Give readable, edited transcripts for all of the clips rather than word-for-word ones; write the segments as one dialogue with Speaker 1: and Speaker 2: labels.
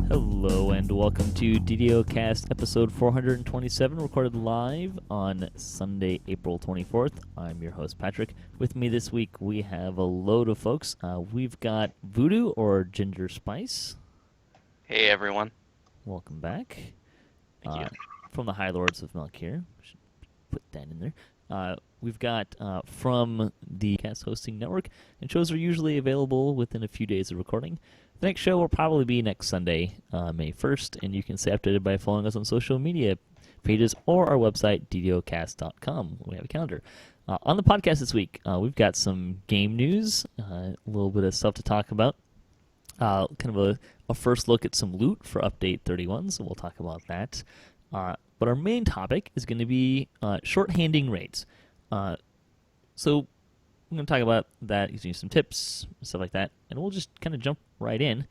Speaker 1: Hello and welcome to DDOCast episode 427, recorded live on Sunday, April 24th. I'm your host, Patrick. With me this week, we have a load of folks. We've got Voodoo or Gingerspyce.
Speaker 2: Hey, everyone.
Speaker 1: Welcome back.
Speaker 2: Thank you.
Speaker 1: From the High Lords of Melkir. Should put that in there. We've got from the Cast Hosting Network, and shows are usually available within a few days of recording. The next show will probably be next Sunday, May 1st, and you can stay updated by following us on social media pages or our website, DDOCast.com. We have a calendar. On the podcast this week, we've got some game news, a little bit of stuff to talk about, kind of a first look at some loot for Update 31, so we'll talk about that. But our main topic is going to be shorthanding raids. So I'm going to talk about that, using some tips, stuff like that, and we'll just kind of jump right in.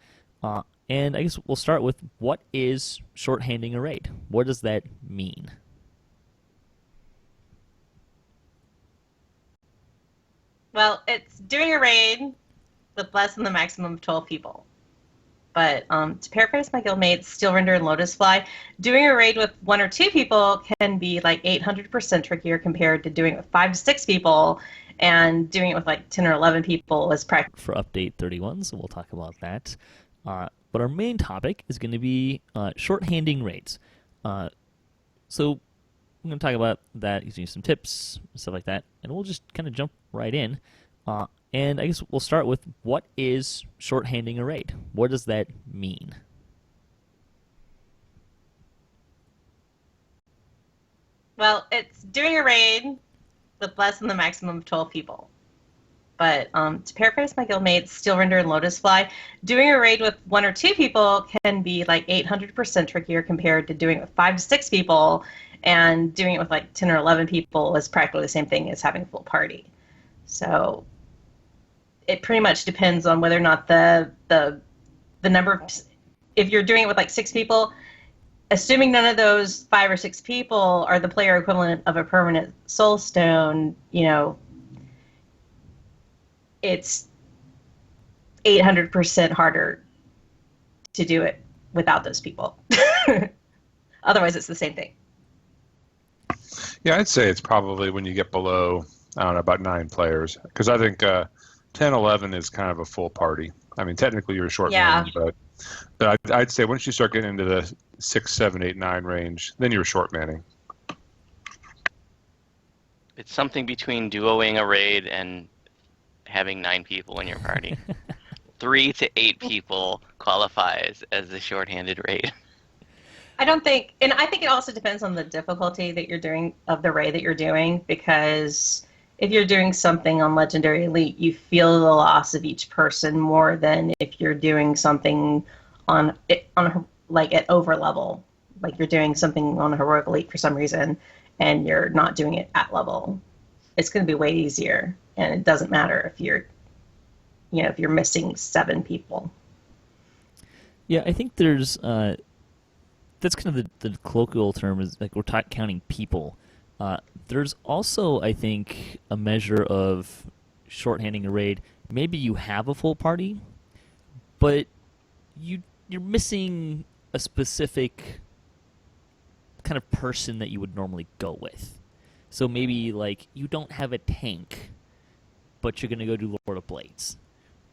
Speaker 1: And I guess we'll start with, what is shorthanding a raid? What does that mean?
Speaker 3: Well, it's doing a raid with less than the maximum of 12 people. But to paraphrase my guildmates, Steelrender and Lotusfly, doing a raid with 1 or 2 people can be like 800% trickier compared to doing it with 5 to 6 people, and doing it with like 10 or 11 people is practical.
Speaker 1: For Update 31, so we'll talk about that. But our main topic is going to be shorthanding raids. So I'm going to talk about that, using some tips, stuff like that, and we'll just kind of jump right in. And I guess we'll start with, what is shorthanding a raid? What does that mean?
Speaker 3: Well, it's doing a raid with less than the maximum of 12 people. But to paraphrase my guildmates, Steelrender and Lotusfly, doing a raid with 1 or 2 people can be like 800% trickier compared to doing it with 5 to 6 people, and doing it with like 10 or 11 people is practically the same thing as having a full party. So it pretty much depends on whether or not the number, if you're doing it with like 6 people, assuming none of those 5 or 6 people are the player equivalent of a permanent soul stone, it's 800% harder to do it without those people. Otherwise, it's the same thing.
Speaker 4: Yeah, I'd say it's probably when you get below, I don't know, about 9 players. Because I think 10, 11 is kind of a full party. I mean, technically you're a short man, but I'd say once you start getting into the 6, 7, 8, 9 range, then you're short manning.
Speaker 2: It's something between duoing a raid and having 9 people in your party. 3 to 8 people qualifies as the shorthanded raid.
Speaker 3: I think it also depends on the difficulty that you're doing, of the raid that you're doing, because if you're doing something on Legendary Elite, you feel the loss of each person more than if you're doing something on like at over level, like you're doing something on Heroic Elite for some reason, and you're not doing it at level. It's going to be way easier, and it doesn't matter if you're missing 7 people.
Speaker 1: Yeah, I think there's that's kind of the colloquial term, is like we're counting people. There's also, I think, a measure of shorthanding a raid. Maybe you have a full party, but you're missing a specific kind of person that you would normally go with. So maybe like you don't have a tank, but you're going to go do Lord of Blades,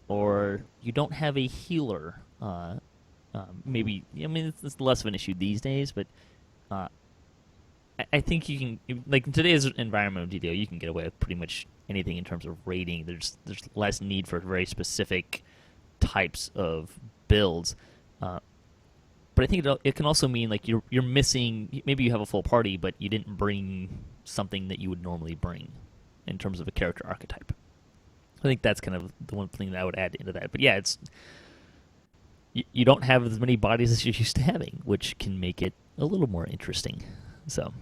Speaker 1: or you don't have a healer. Maybe, I mean, it's less of an issue these days, but I think you can, like in today's environment of DDO, you can get away with pretty much anything in terms of raiding. There's less need for very specific types of builds. But I think it can also mean like you're missing, maybe you have a full party, but you didn't bring something that you would normally bring in terms of a character archetype. I think that's kind of the one thing that I would add into that. But yeah, it's you don't have as many bodies as you're used to having, which can make it a little more interesting. So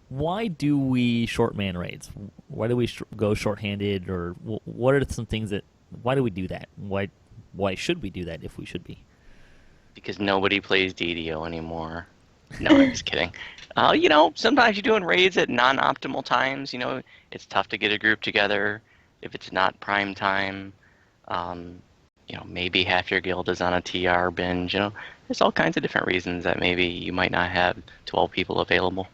Speaker 1: why do we short man raids? Why do we go shorthanded, or what are some things that? Why do we do that? Why should we do that if we should be?
Speaker 2: Because nobody plays DDO anymore. No, I'm just kidding. Sometimes you're doing raids at non-optimal times. It's tough to get a group together if it's not prime time. Maybe half your guild is on a TR binge. There's all kinds of different reasons that maybe you might not have 12 people available.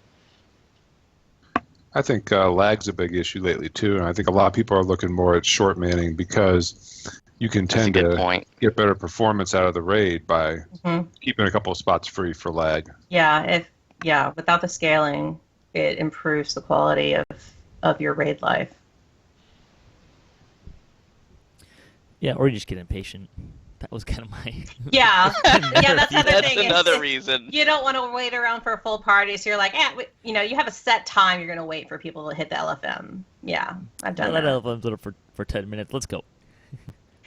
Speaker 4: I think lag's a big issue lately too, and I think a lot of people are looking more at short manning because you can tend to get better performance out of the raid by keeping a couple of spots free for lag.
Speaker 3: Yeah, without the scaling, it improves the quality of your raid life.
Speaker 1: Yeah, or you just get impatient. That was kind of my...
Speaker 3: Yeah, that's another thing.
Speaker 2: That's another reason.
Speaker 3: You don't want to wait around for a full party, so you're like, you have a set time you're going to wait for people to hit the LFM. Yeah, I've done that.
Speaker 1: Let LFMs up for 10 minutes. Let's go.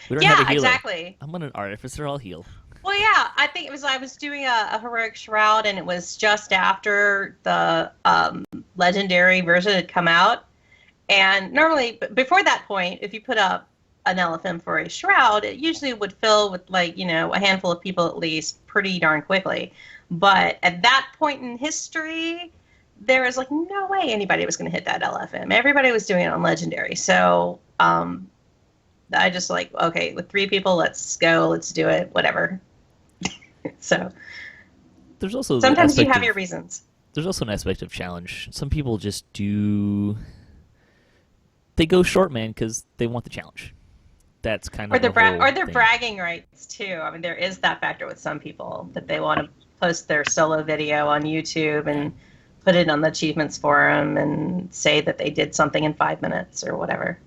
Speaker 1: We don't have a healer.
Speaker 3: Exactly.
Speaker 1: I'm on an artificer. I'll heal.
Speaker 3: Well, yeah, I think it was. I was doing a heroic shroud, and it was just after the legendary version had come out. And normally, before that point, if you put up an LFM for a shroud, it usually would fill with a handful of people at least pretty darn quickly. But at that point in history, there was no way anybody was going to hit that LFM. Everybody was doing it on legendary. So I just okay, with 3 people, let's go, let's do it, whatever. So
Speaker 1: there's also
Speaker 3: sometimes you have your reasons.
Speaker 1: There's also an aspect of challenge. Some people just do. They go short man because they want the challenge. That's kind of
Speaker 3: their bragging rights too. I mean, there is that factor with some people that they want to post their solo video on YouTube and put it on the achievements forum and say that they did something in 5 minutes or whatever.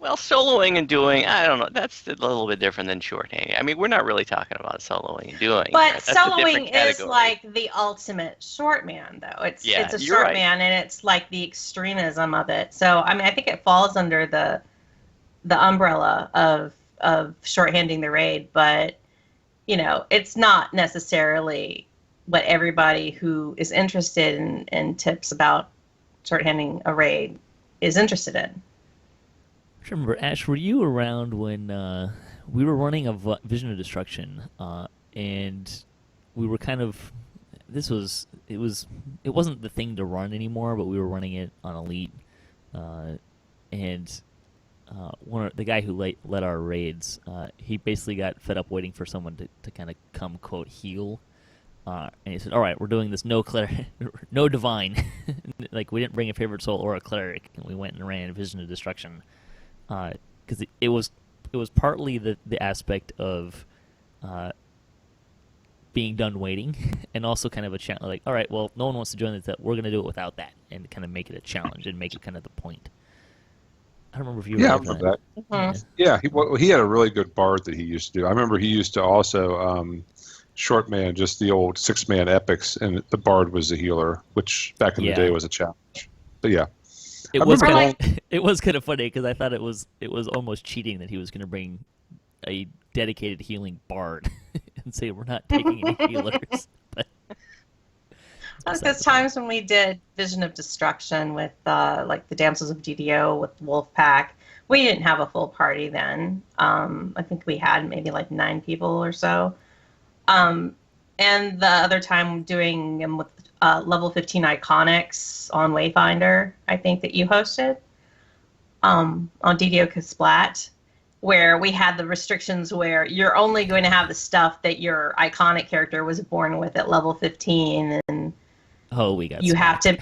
Speaker 2: Well, soloing and doing, I don't know, that's a little bit different than shorthanding. I mean, we're not really talking about soloing and doing.
Speaker 3: But soloing is the ultimate short man, though. It's a short man, and it's the extremism of it. So, I mean, I think it falls under the umbrella of shorthanding the raid, but, it's not necessarily what everybody who is interested in tips about shorthanding a raid is interested in.
Speaker 1: I remember, Ash, were you around when we were running a Vision of Destruction, and we were kind of, it wasn't the thing to run anymore, but we were running it on Elite, and the guy who led our raids, he basically got fed up waiting for someone to kind of come, quote, heal, and he said, all right, we're doing this no divine, we didn't bring a favorite soul or a cleric, and we went and ran Vision of Destruction. Because it was partly the aspect of being done waiting, and also kind of a challenge. All right, well, no one wants to join this. We're going to do it without that, and kind of make it a challenge and make it kind of the point. I don't remember if you.
Speaker 4: Yeah, I remember that. Mm-hmm. Yeah, he had a really good bard that he used to do. I remember he used to also short man just the old 6-man epics, and the bard was the healer, which back in the day was a challenge. But yeah.
Speaker 1: It was kind of funny because I thought it was almost cheating that he was going to bring a dedicated healing bard and say we're not taking any healers. But
Speaker 3: there's times when we did Vision of Destruction with the Damsels of DDO with Wolfpack. We didn't have a full party then. I think we had maybe 9 people or so. And the other time doing them with level 15 Iconics on Wayfinder, I think that you hosted on DDOCast Splat, where we had the restrictions where you're only going to have the stuff that your iconic character was born with at level 15, and
Speaker 1: we got
Speaker 3: you have to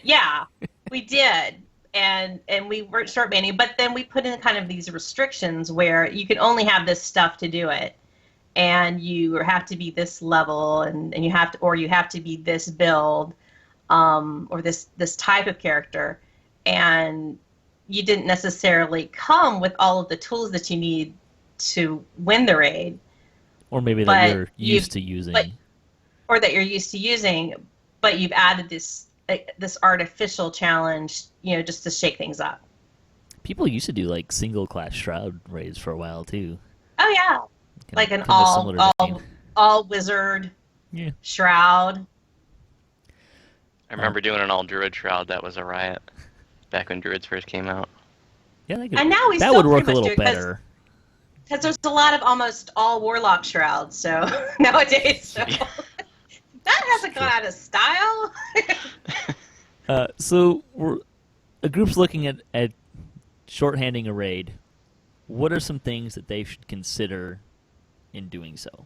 Speaker 3: yeah, we did, and we weren't short banning, but then we put in kind of these restrictions where you can only have this stuff to do it. And you have to be this level, and you have to be this build, or this type of character, and you didn't necessarily come with all of the tools that you need to win the raid,
Speaker 1: or maybe that you're used to using,
Speaker 3: but you've added this artificial challenge, just to shake things up.
Speaker 1: People used to do single class shroud raids for a while too.
Speaker 3: Oh yeah. An all wizard shroud.
Speaker 2: I remember doing an all druid shroud. That was a riot back when druids first came out.
Speaker 1: Yeah,
Speaker 3: and now
Speaker 1: that would work a little better.
Speaker 3: Because there's a lot of almost all warlock shrouds. So nowadays, that hasn't gone out of style.
Speaker 1: So a group's looking at shorthanding a raid. what are some things that they should consider in doing so?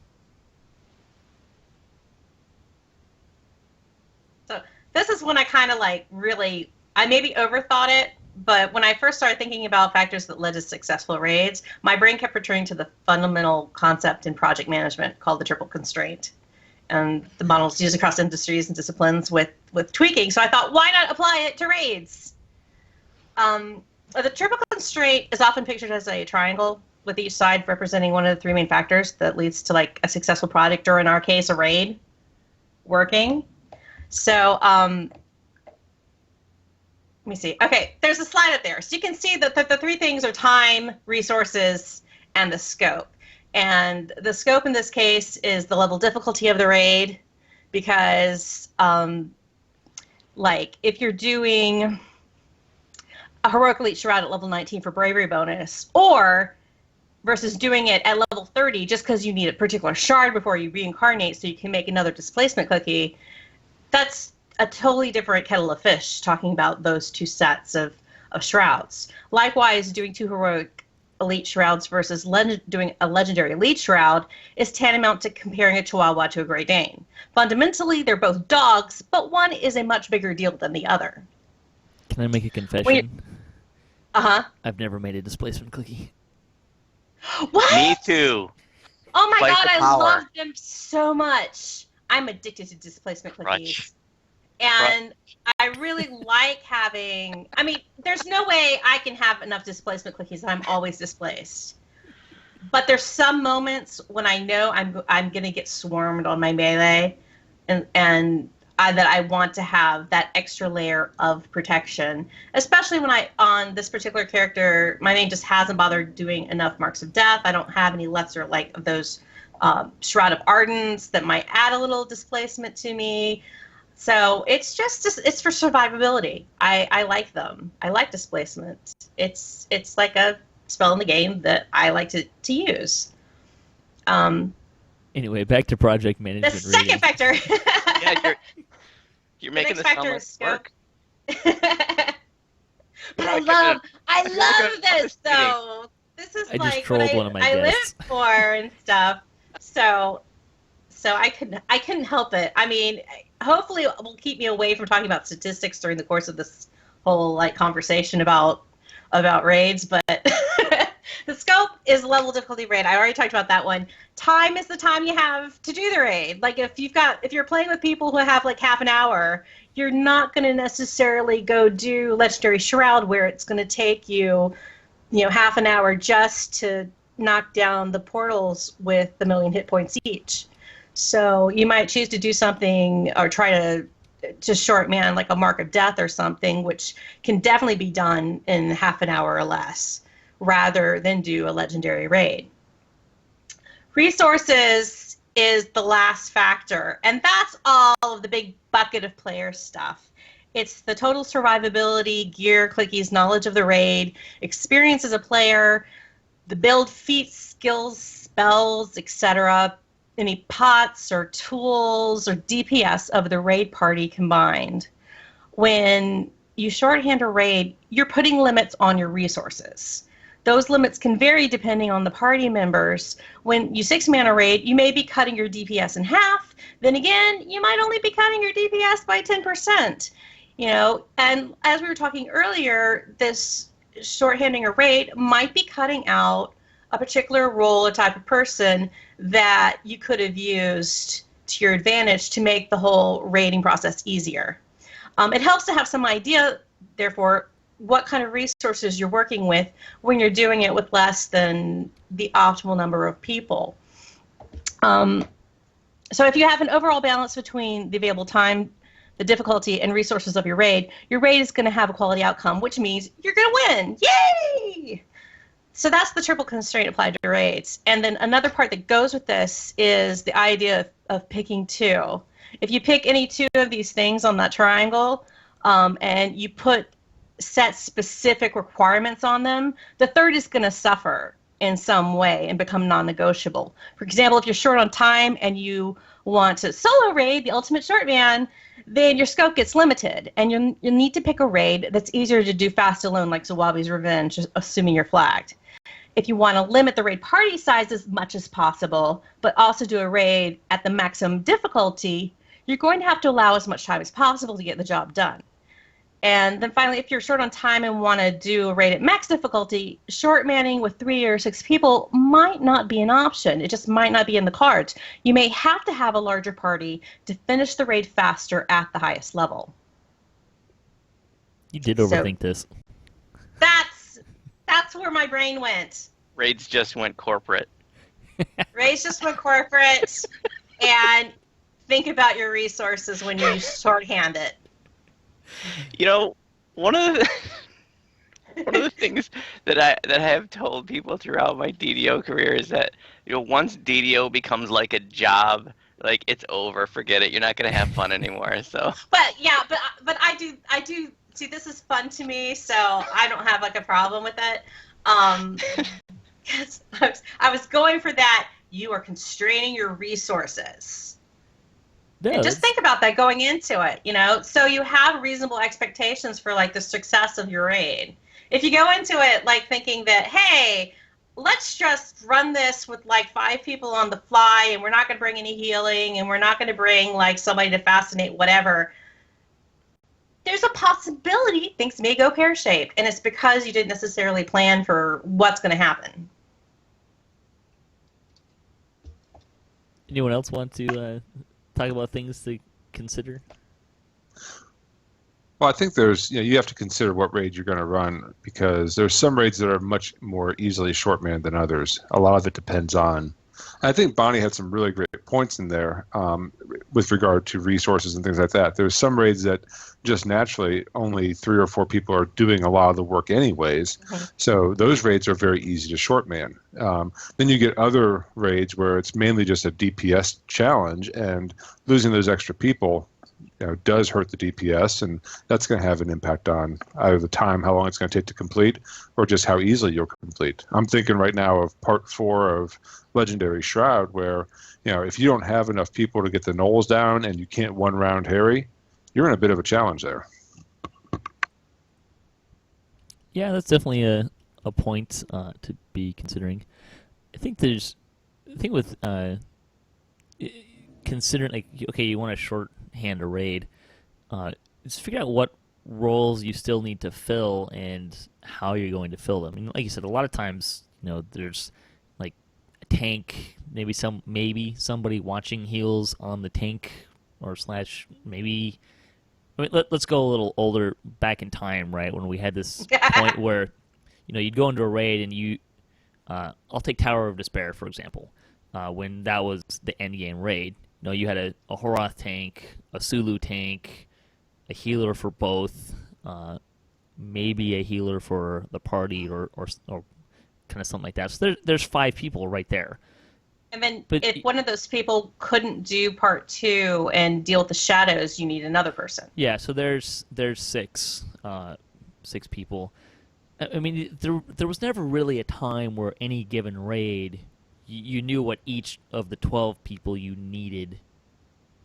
Speaker 3: So this is when I kind of like really, I maybe overthought it, but when I first started thinking about factors that led to successful raids, my brain kept returning to the fundamental concept in project management called the triple constraint. And the model is used across industries and disciplines with tweaking. So I thought, why not apply it to raids? The triple constraint is often pictured as a triangle with each side representing one of the three main factors that leads to like a successful project, or in our case, a raid working. So let me see. Okay, there's a slide up there. So you can see that the three things are time, resources, and the scope. And the scope in this case is the level difficulty of the raid, because like if you're doing a heroic elite shroud at level 19 for bravery bonus, or versus doing it at level 30 just because you need a particular shard before you reincarnate so you can make another displacement cookie, that's a totally different kettle of fish, talking about those two sets of shrouds. Likewise, doing 2 heroic elite shrouds versus doing a legendary elite shroud is tantamount to comparing a Chihuahua to a Great Dane. Fundamentally, they're both dogs, but one is a much bigger deal than the other.
Speaker 1: Can I make a confession?
Speaker 3: Uh-huh.
Speaker 1: I've never made a displacement cookie.
Speaker 3: What?
Speaker 2: Me too.
Speaker 3: Oh my
Speaker 2: Quite
Speaker 3: god,
Speaker 2: the
Speaker 3: I
Speaker 2: power.
Speaker 3: love them so much. I'm addicted to displacement cookies. And I really like having, I mean, there's no way I can have enough displacement cookies that I'm always displaced. But there's some moments when I know I'm going to get swarmed on my melee, and that I want to have that extra layer of protection, especially when on this particular character, my main just hasn't bothered doing enough marks of death. I don't have any lesser like of those Shroud of Ardents that might add a little displacement to me. So it's it's for survivability. I like them. I like displacement. It's like a spell in the game that I like to use.
Speaker 1: Anyway, back to project
Speaker 3: The
Speaker 1: management.
Speaker 3: second factor.
Speaker 2: Yeah, you're making this sound like work.
Speaker 3: But I
Speaker 2: like a-
Speaker 3: love
Speaker 2: like a
Speaker 3: this though. This is
Speaker 1: I just
Speaker 3: like
Speaker 1: trolled
Speaker 3: what
Speaker 1: one of my
Speaker 3: I
Speaker 1: guests.
Speaker 3: live for and stuff. So I couldn't help it. I mean, hopefully it will keep me away from talking about statistics during the course of this whole like conversation about raids, but the scope is level difficulty raid. I already talked about that one. Time is the time you have to do the raid. Like if you're playing with people who have like half an hour, you're not going to necessarily go do Legendary Shroud where it's going to take you half an hour just to knock down the portals with the 1,000,000 hit points each. So you might choose to do something or try to short man like a Mark of Death or something, which can definitely be done in half an hour or less, rather than do a legendary raid. Resources is the last factor, and that's all of the big bucket of player stuff. It's the total survivability, gear, clickies, knowledge of the raid, experience as a player, the build, feats, skills, spells, etc., any pots or tools or DPS of the raid party combined. When you shorthand a raid, you're putting limits on your resources. Those limits can vary depending on the party members. When you 6-man raid, you may be cutting your DPS in half. Then again, you might only be cutting your DPS by 10%. And as we were talking earlier, this shorthanding a raid might be cutting out a particular role or type of person that you could have used to your advantage to make the whole raiding process easier. It helps to have some idea, therefore, what kind of resources you're working with when you're doing it with less than the optimal number of people. So if you have an overall balance between the available time, the difficulty, and resources of your raid is going to have a quality outcome, which means you're going to win. Yay! So that's the triple constraint applied to raids. And then another part that goes with this is the idea of picking 2. If you pick any 2 of these things on that triangle, and you set specific requirements on them, the third is going to suffer in some way and become non-negotiable. For example, if you're short on time and you want to solo raid the ultimate short man, then your scope gets limited, and you'll need to pick a raid that's easier to do fast alone, like Zawabi's Revenge, assuming you're flagged. if you want to limit the raid party size as much as possible, but also do a raid at the maximum difficulty, you're going to have to allow as much time as possible to get the job done. And then finally, if you're short on time and want to do a raid at max difficulty, short manning with 3 or 6 people might not be an option. It just might not be in the cards. You may have to have a larger party to finish the raid faster at the highest level.
Speaker 1: You did overthink this.
Speaker 3: That's where my brain went.
Speaker 2: Raids just went corporate.
Speaker 3: Raids just went corporate, and think about your resources when you shorthand it.
Speaker 2: You know, one of the things that I have told people throughout my DDO career is that, you know, once DDO becomes like a job, like it's over. Forget it. You're not gonna have fun anymore. So.
Speaker 3: But yeah, but I do see, this is fun to me, so I don't have like a problem with it. 'Cause I was going for that. You are constraining your resources.
Speaker 1: No,
Speaker 3: and just think about that going into it, you know? So you have reasonable expectations for, like, the success of your raid. If you go into it, like, thinking that, hey, let's just run this with, like, 5 people on the fly, and we're not going to bring any healing, and we're not going to bring, like, somebody to fascinate, whatever, there's a possibility things may go pear-shaped, and it's because you didn't necessarily plan for what's going to happen.
Speaker 1: Anyone else want to talk about things to consider?
Speaker 4: Well, I think you have to consider what raid you're going to run, because there's some raids that are much more easily short-manned than others. A lot of it depends on. I think Bonnie had some really great points in there with regard to resources and things like that. There's some raids that just naturally only 3 or 4 people are doing a lot of the work anyways. Mm-hmm. So those raids are very easy to short man. Then you get other raids where it's mainly just a DPS challenge, and losing those extra people, you know, does hurt the DPS, and that's going to have an impact on either the time, how long it's going to take to complete, or just how easily you'll complete. I'm thinking right now of Part 4 of Legendary Shroud, where, you know, if you don't have enough people to get the gnolls down and you can't one-round Harry, you're in a bit of a challenge there.
Speaker 1: Yeah, that's definitely a point to be considering. I think with considering, like, okay, you want to shorthand a raid, just figure out what roles you still need to fill and how you're going to fill them. I mean, like you said, a lot of times, you know, there's like a tank, maybe somebody watching heals on the tank, or slash maybe. I mean, let's go a little older back in time, right? When we had this point where, you know, you'd go into a raid and I'll take Tower of Despair, for example. When that was the end game raid, you know, you had a Horoth tank, a Sulu tank, a healer for both, maybe a healer for the party, or kind of something like that. So there's 5 people right there.
Speaker 3: And then if one of those people couldn't do Part 2 and deal with the shadows, you need another person.
Speaker 1: Yeah, so there's 6 people. I mean, there was never really a time where any given raid, you knew what each of the 12 people you needed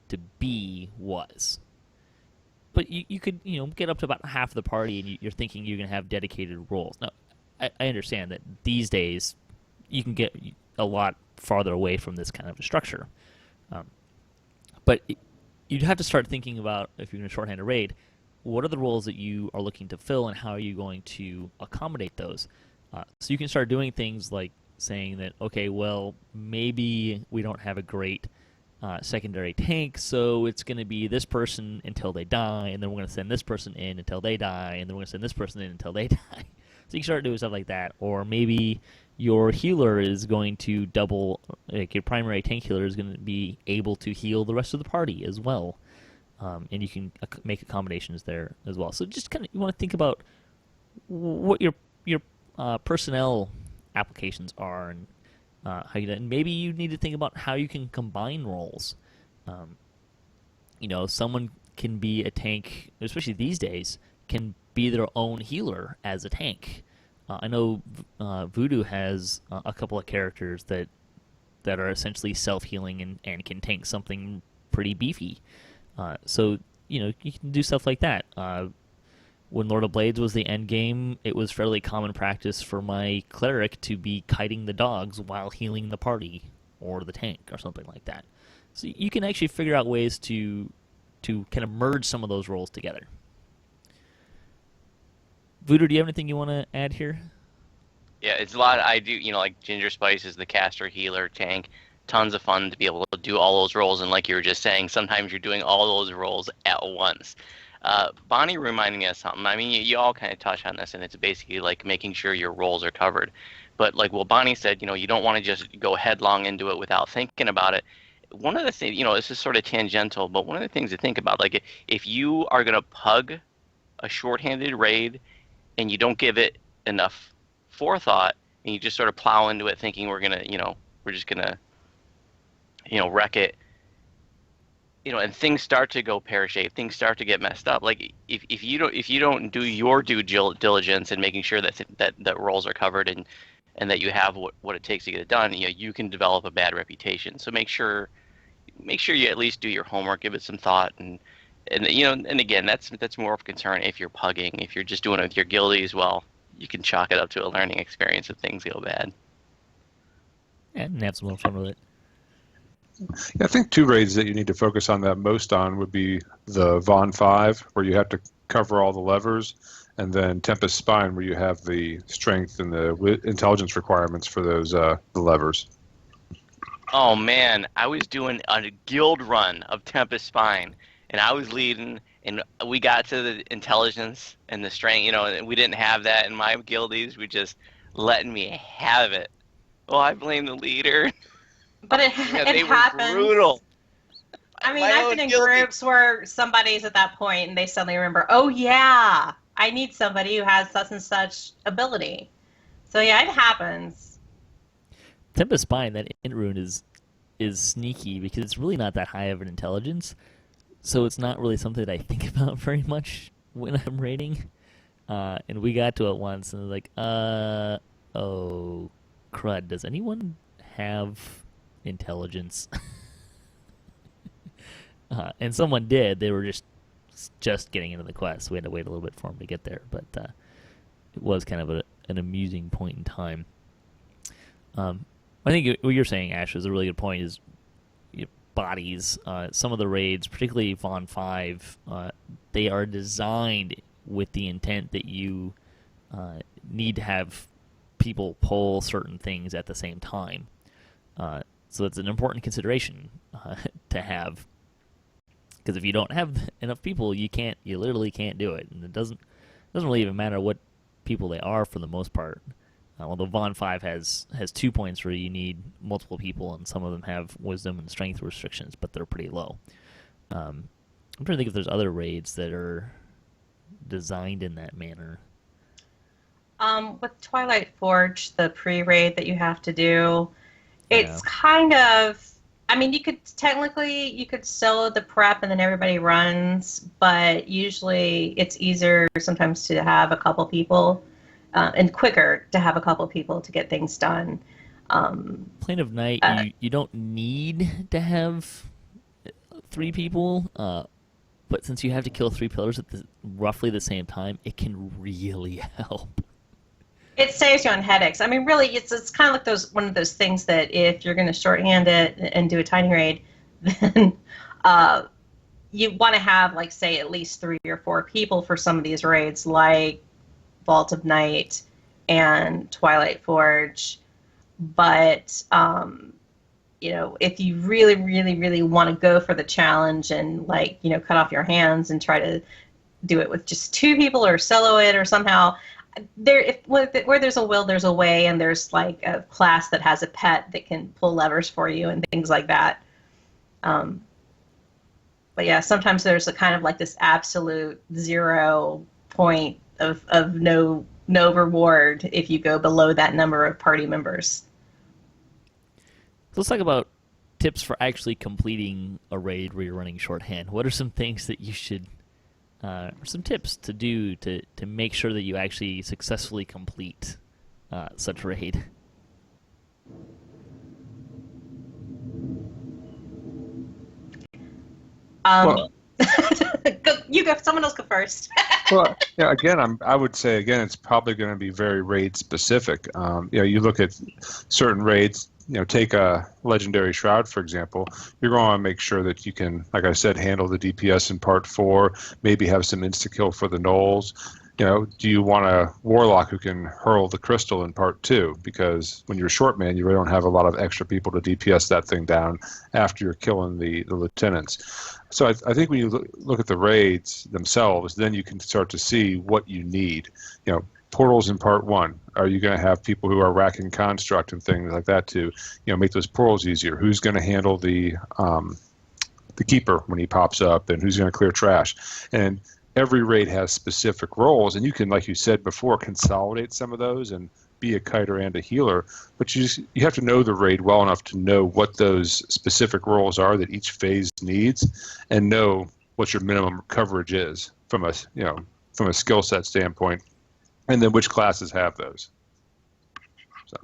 Speaker 1: to be was. But you could, you know, get up to about half the party, and you're thinking you're going to have dedicated roles. Now, I understand that these days you can get a lot farther away from this kind of a structure. But you'd have to start thinking about, if you're going to shorthand a raid, what are the roles that you are looking to fill, and how are you going to accommodate those? So you can start doing things like saying that, okay, well, maybe we don't have a great secondary tank, so it's going to be this person until they die, and then we're going to send this person in until they die, and then we're going to send this person in until they die. So you can start doing stuff like that. Or maybe your healer is going to double, like your primary tank healer is going to be able to heal the rest of the party as well. And you can make accommodations there as well. So just kind of, you want to think about what your personnel applications are, and how you, and maybe you need to think about how you can combine roles. You know, someone can be a tank, especially these days, can be their own healer as a tank. I know Voodoo has a couple of characters that are essentially self-healing and can tank something pretty beefy. So, you know, you can do stuff like that. when Lord of Blades was the end game, it was fairly common practice for my cleric to be kiting the dogs while healing the party or the tank or something like that. So you can actually figure out ways to kind of merge some of those roles together. Voodoo, do you have anything you want to add here?
Speaker 2: Yeah, it's a lot. I do, like Gingerspyce is the caster, healer, tank. Tons of fun to be able to do all those roles. And like you were just saying, sometimes you're doing all those roles at once. Bonnie reminding me of something. I mean, you all kind of touch on this, and it's basically like making sure your roles are covered. But like what Bonnie said, you don't want to just go headlong into it without thinking about it. One of the things, this is sort of tangential, but one of the things to think about, like if you are going to pug a shorthanded raid and you don't give it enough forethought and you just sort of plow into it thinking we're just going to, wreck it, and things start to go pear-shaped, things start to get messed up. Like if you don't do your due diligence in making sure that roles are covered and that you have what it takes to get it done, you can develop a bad reputation. So make sure you at least do your homework, give it some thought, and again, that's more of a concern if you're pugging. If you're just doing it with your guildies, well, you can chalk it up to a learning experience if things go bad.
Speaker 1: And have some little fun with it.
Speaker 4: Yeah, I think two raids that you need to focus on that most on would be the Von 5, where you have to cover all the levers, and then Tempest Spine, where you have the strength and the intelligence requirements for those the levers.
Speaker 2: Oh man, I was doing a guild run of Tempest Spine, and I was leading, and we got to the intelligence and the strength, and we didn't have that in my guildies. We just letting me have it. Oh, I blame the leader.
Speaker 3: But it happens.
Speaker 2: Brutal.
Speaker 3: I mean, I've been in groups where somebody's at that point and they suddenly remember, oh yeah, I need somebody who has such and such ability. So yeah, it happens.
Speaker 1: Tempest Spine, that int rune is sneaky because it's really not that high of an intelligence, so it's not really something that I think about very much when I'm raiding. And we got to it once and I was like, oh crud, does anyone have intelligence? And someone did. They were just getting into the quest. We had to wait a little bit for them to get there, but it was kind of an amusing point in time. I think what you're saying, Ash, is a really good point. Is bodies. Some of the raids, particularly Von 5, they are designed with the intent that you need to have people pull certain things at the same time. So it's an important consideration to have, because if you don't have enough people, you literally can't do it, and it doesn't really even matter what people they are for the most part. Although Von 5 has 2 points where you need multiple people, and some of them have wisdom and strength restrictions, but they're pretty low. I'm trying to think if there's other raids that are designed in that manner.
Speaker 3: With Twilight Forge, the pre-raid that you have to do, it's kind of, I mean, you could solo the prep and then everybody runs, but usually it's easier sometimes to have a couple people, and quicker to have a couple people to get things done.
Speaker 1: Plane of Night, you don't need to have 3 people, but since you have to kill 3 pillars at roughly the same time, it can really help.
Speaker 3: It saves you on headaches. I mean, really, it's kind of like one of those things that if you're going to shorthand it and do a tiny raid, then you want to have, like, say, at least 3 or 4 people for some of these raids, like Vault of Night and Twilight Forge. But if you really, really, really want to go for the challenge and, like, cut off your hands and try to do it with just 2 people or solo it or somehow. Where there's a will, there's a way, and there's like a class that has a pet that can pull levers for you and things like that. But yeah, sometimes there's a kind of like this absolute 0 point of no reward if you go below that number of party members.
Speaker 1: So let's talk about tips for actually completing a raid where you're running shorthand. What are some things that you should some tips to do to make sure that you actually successfully complete such raid?
Speaker 3: Go You go. Someone else go first.
Speaker 4: Well, yeah. Again, I would say again, it's probably going to be very raid specific. You look at certain raids. Take a legendary shroud for example. You're going to make sure that you can, like I said, handle the DPS in part 4. Maybe have some insta kill for the gnolls. Do you want a warlock who can hurl the crystal in part 2? Because when you're short man, you really don't have a lot of extra people to DPS that thing down after you're killing the lieutenants. So I think when you look at the raids themselves, then you can start to see what you need. Portals in part 1. Are you going to have people who are racking construct and things like that to make those portals easier? Who's going to handle the keeper when he pops up, and who's going to clear trash? And every raid has specific roles, and you can, like you said before, consolidate some of those and be a kiter and a healer. But you have to know the raid well enough to know what those specific roles are that each phase needs, and know what your minimum coverage is from a skill set standpoint, and then which classes have those. So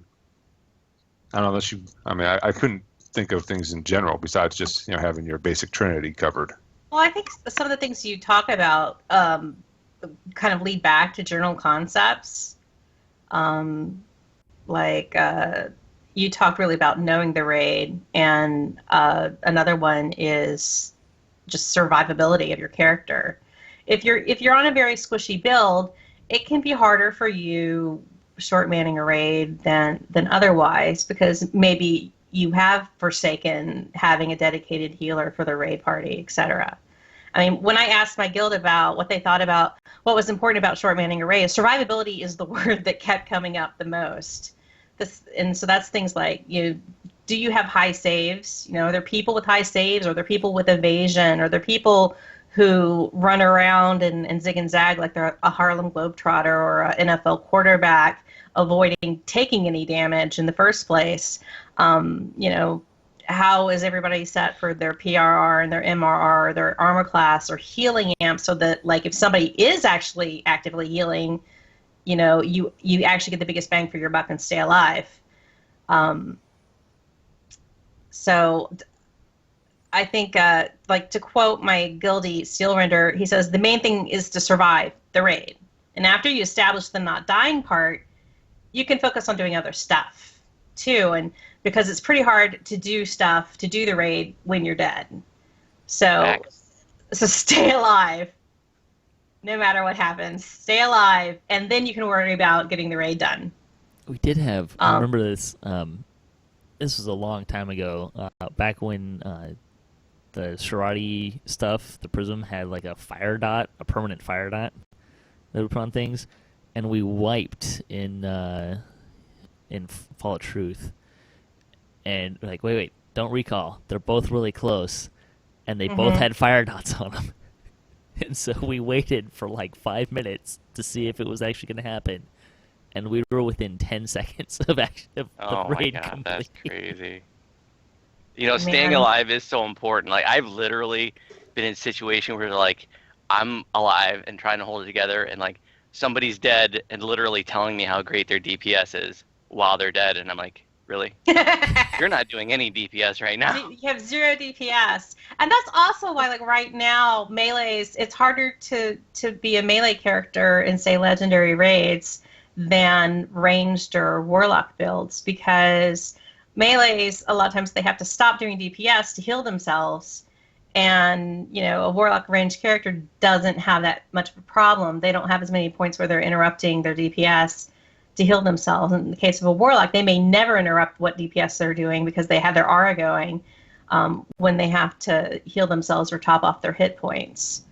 Speaker 4: I don't know I couldn't think of things in general besides just having your basic trinity covered.
Speaker 3: Well, I think some of the things you talk about kind of lead back to general concepts. You talked really about knowing the raid, and another one is just survivability of your character. If you're on a very squishy build, it can be harder for you short manning a raid than otherwise, because maybe you have forsaken having a dedicated healer for the raid party, etc. I mean, when I asked my guild about what they thought about what was important about short manning a raid, survivability is the word that kept coming up the most. And so that's things like, do you have high saves? Are there people with high saves? Are there people with evasion? Are there people who run around and zig and zag like they're a Harlem Globetrotter or an NFL quarterback, avoiding taking any damage in the first place? How is everybody set for their PRR and their MRR, their armor class or healing amp, so that, like, if somebody is actually actively healing, you actually get the biggest bang for your buck and stay alive. So I think, like, to quote my guildie Steelrender, he says, the main thing is to survive the raid. And after you establish the not dying part, you can focus on doing other stuff too. And because it's pretty hard to do stuff, to do the raid when you're dead. So stay alive. No matter what happens, stay alive, and then you can worry about getting the raid done.
Speaker 1: We did have, I remember this, this was a long time ago, back when the Sharati stuff, the Prism, had like a fire dot, a permanent fire dot that would put on things, and we wiped in Fall of Truth. And we're like, wait, don't recall. They're both really close, and they both had fire dots on them. And so we waited for like 5 minutes to see if it was actually going to happen, and we were within 10 seconds of the raid.
Speaker 2: Oh my god,
Speaker 1: complete.
Speaker 2: that's crazy. Staying alive is so important. Like, I've literally been in a situation where, like, I'm alive and trying to hold it together, and like somebody's dead and literally telling me how great their DPS is while they're dead, and I'm like, really? You're not doing any DPS right now.
Speaker 3: You have 0 DPS. And that's also why, like, right now, melees, it's harder to be a melee character in, say, legendary raids than ranged or warlock builds, because melees, a lot of times they have to stop doing DPS to heal themselves. And, a warlock ranged character doesn't have that much of a problem. They don't have as many points where they're interrupting their DPS to heal themselves. In the case of a warlock, they may never interrupt what DPS they're doing because they have their aura going when they have to heal themselves or top off their hit points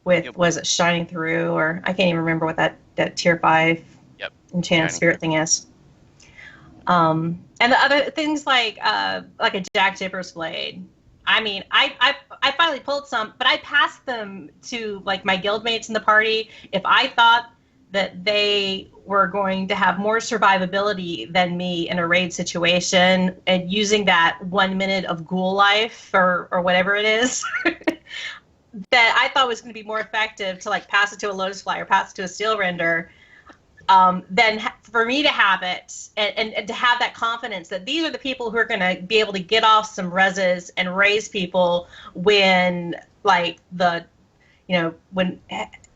Speaker 3: with, was it Shining Through, or I can't even remember what that tier 5 enchanted spirit thing is. And the other things like a Jack Jipper's blade. I mean, I finally pulled some, but I passed them to, like, my guildmates in the party if I thought that they were going to have more survivability than me in a raid situation, and using that 1 minute of ghoul life or whatever it is that I thought was going to be more effective to, like, pass it to a Lotus Fly or pass it to a Steel Render, than for me to have it and to have that confidence that these are the people who are going to be able to get off some reses and raise people when, like, the when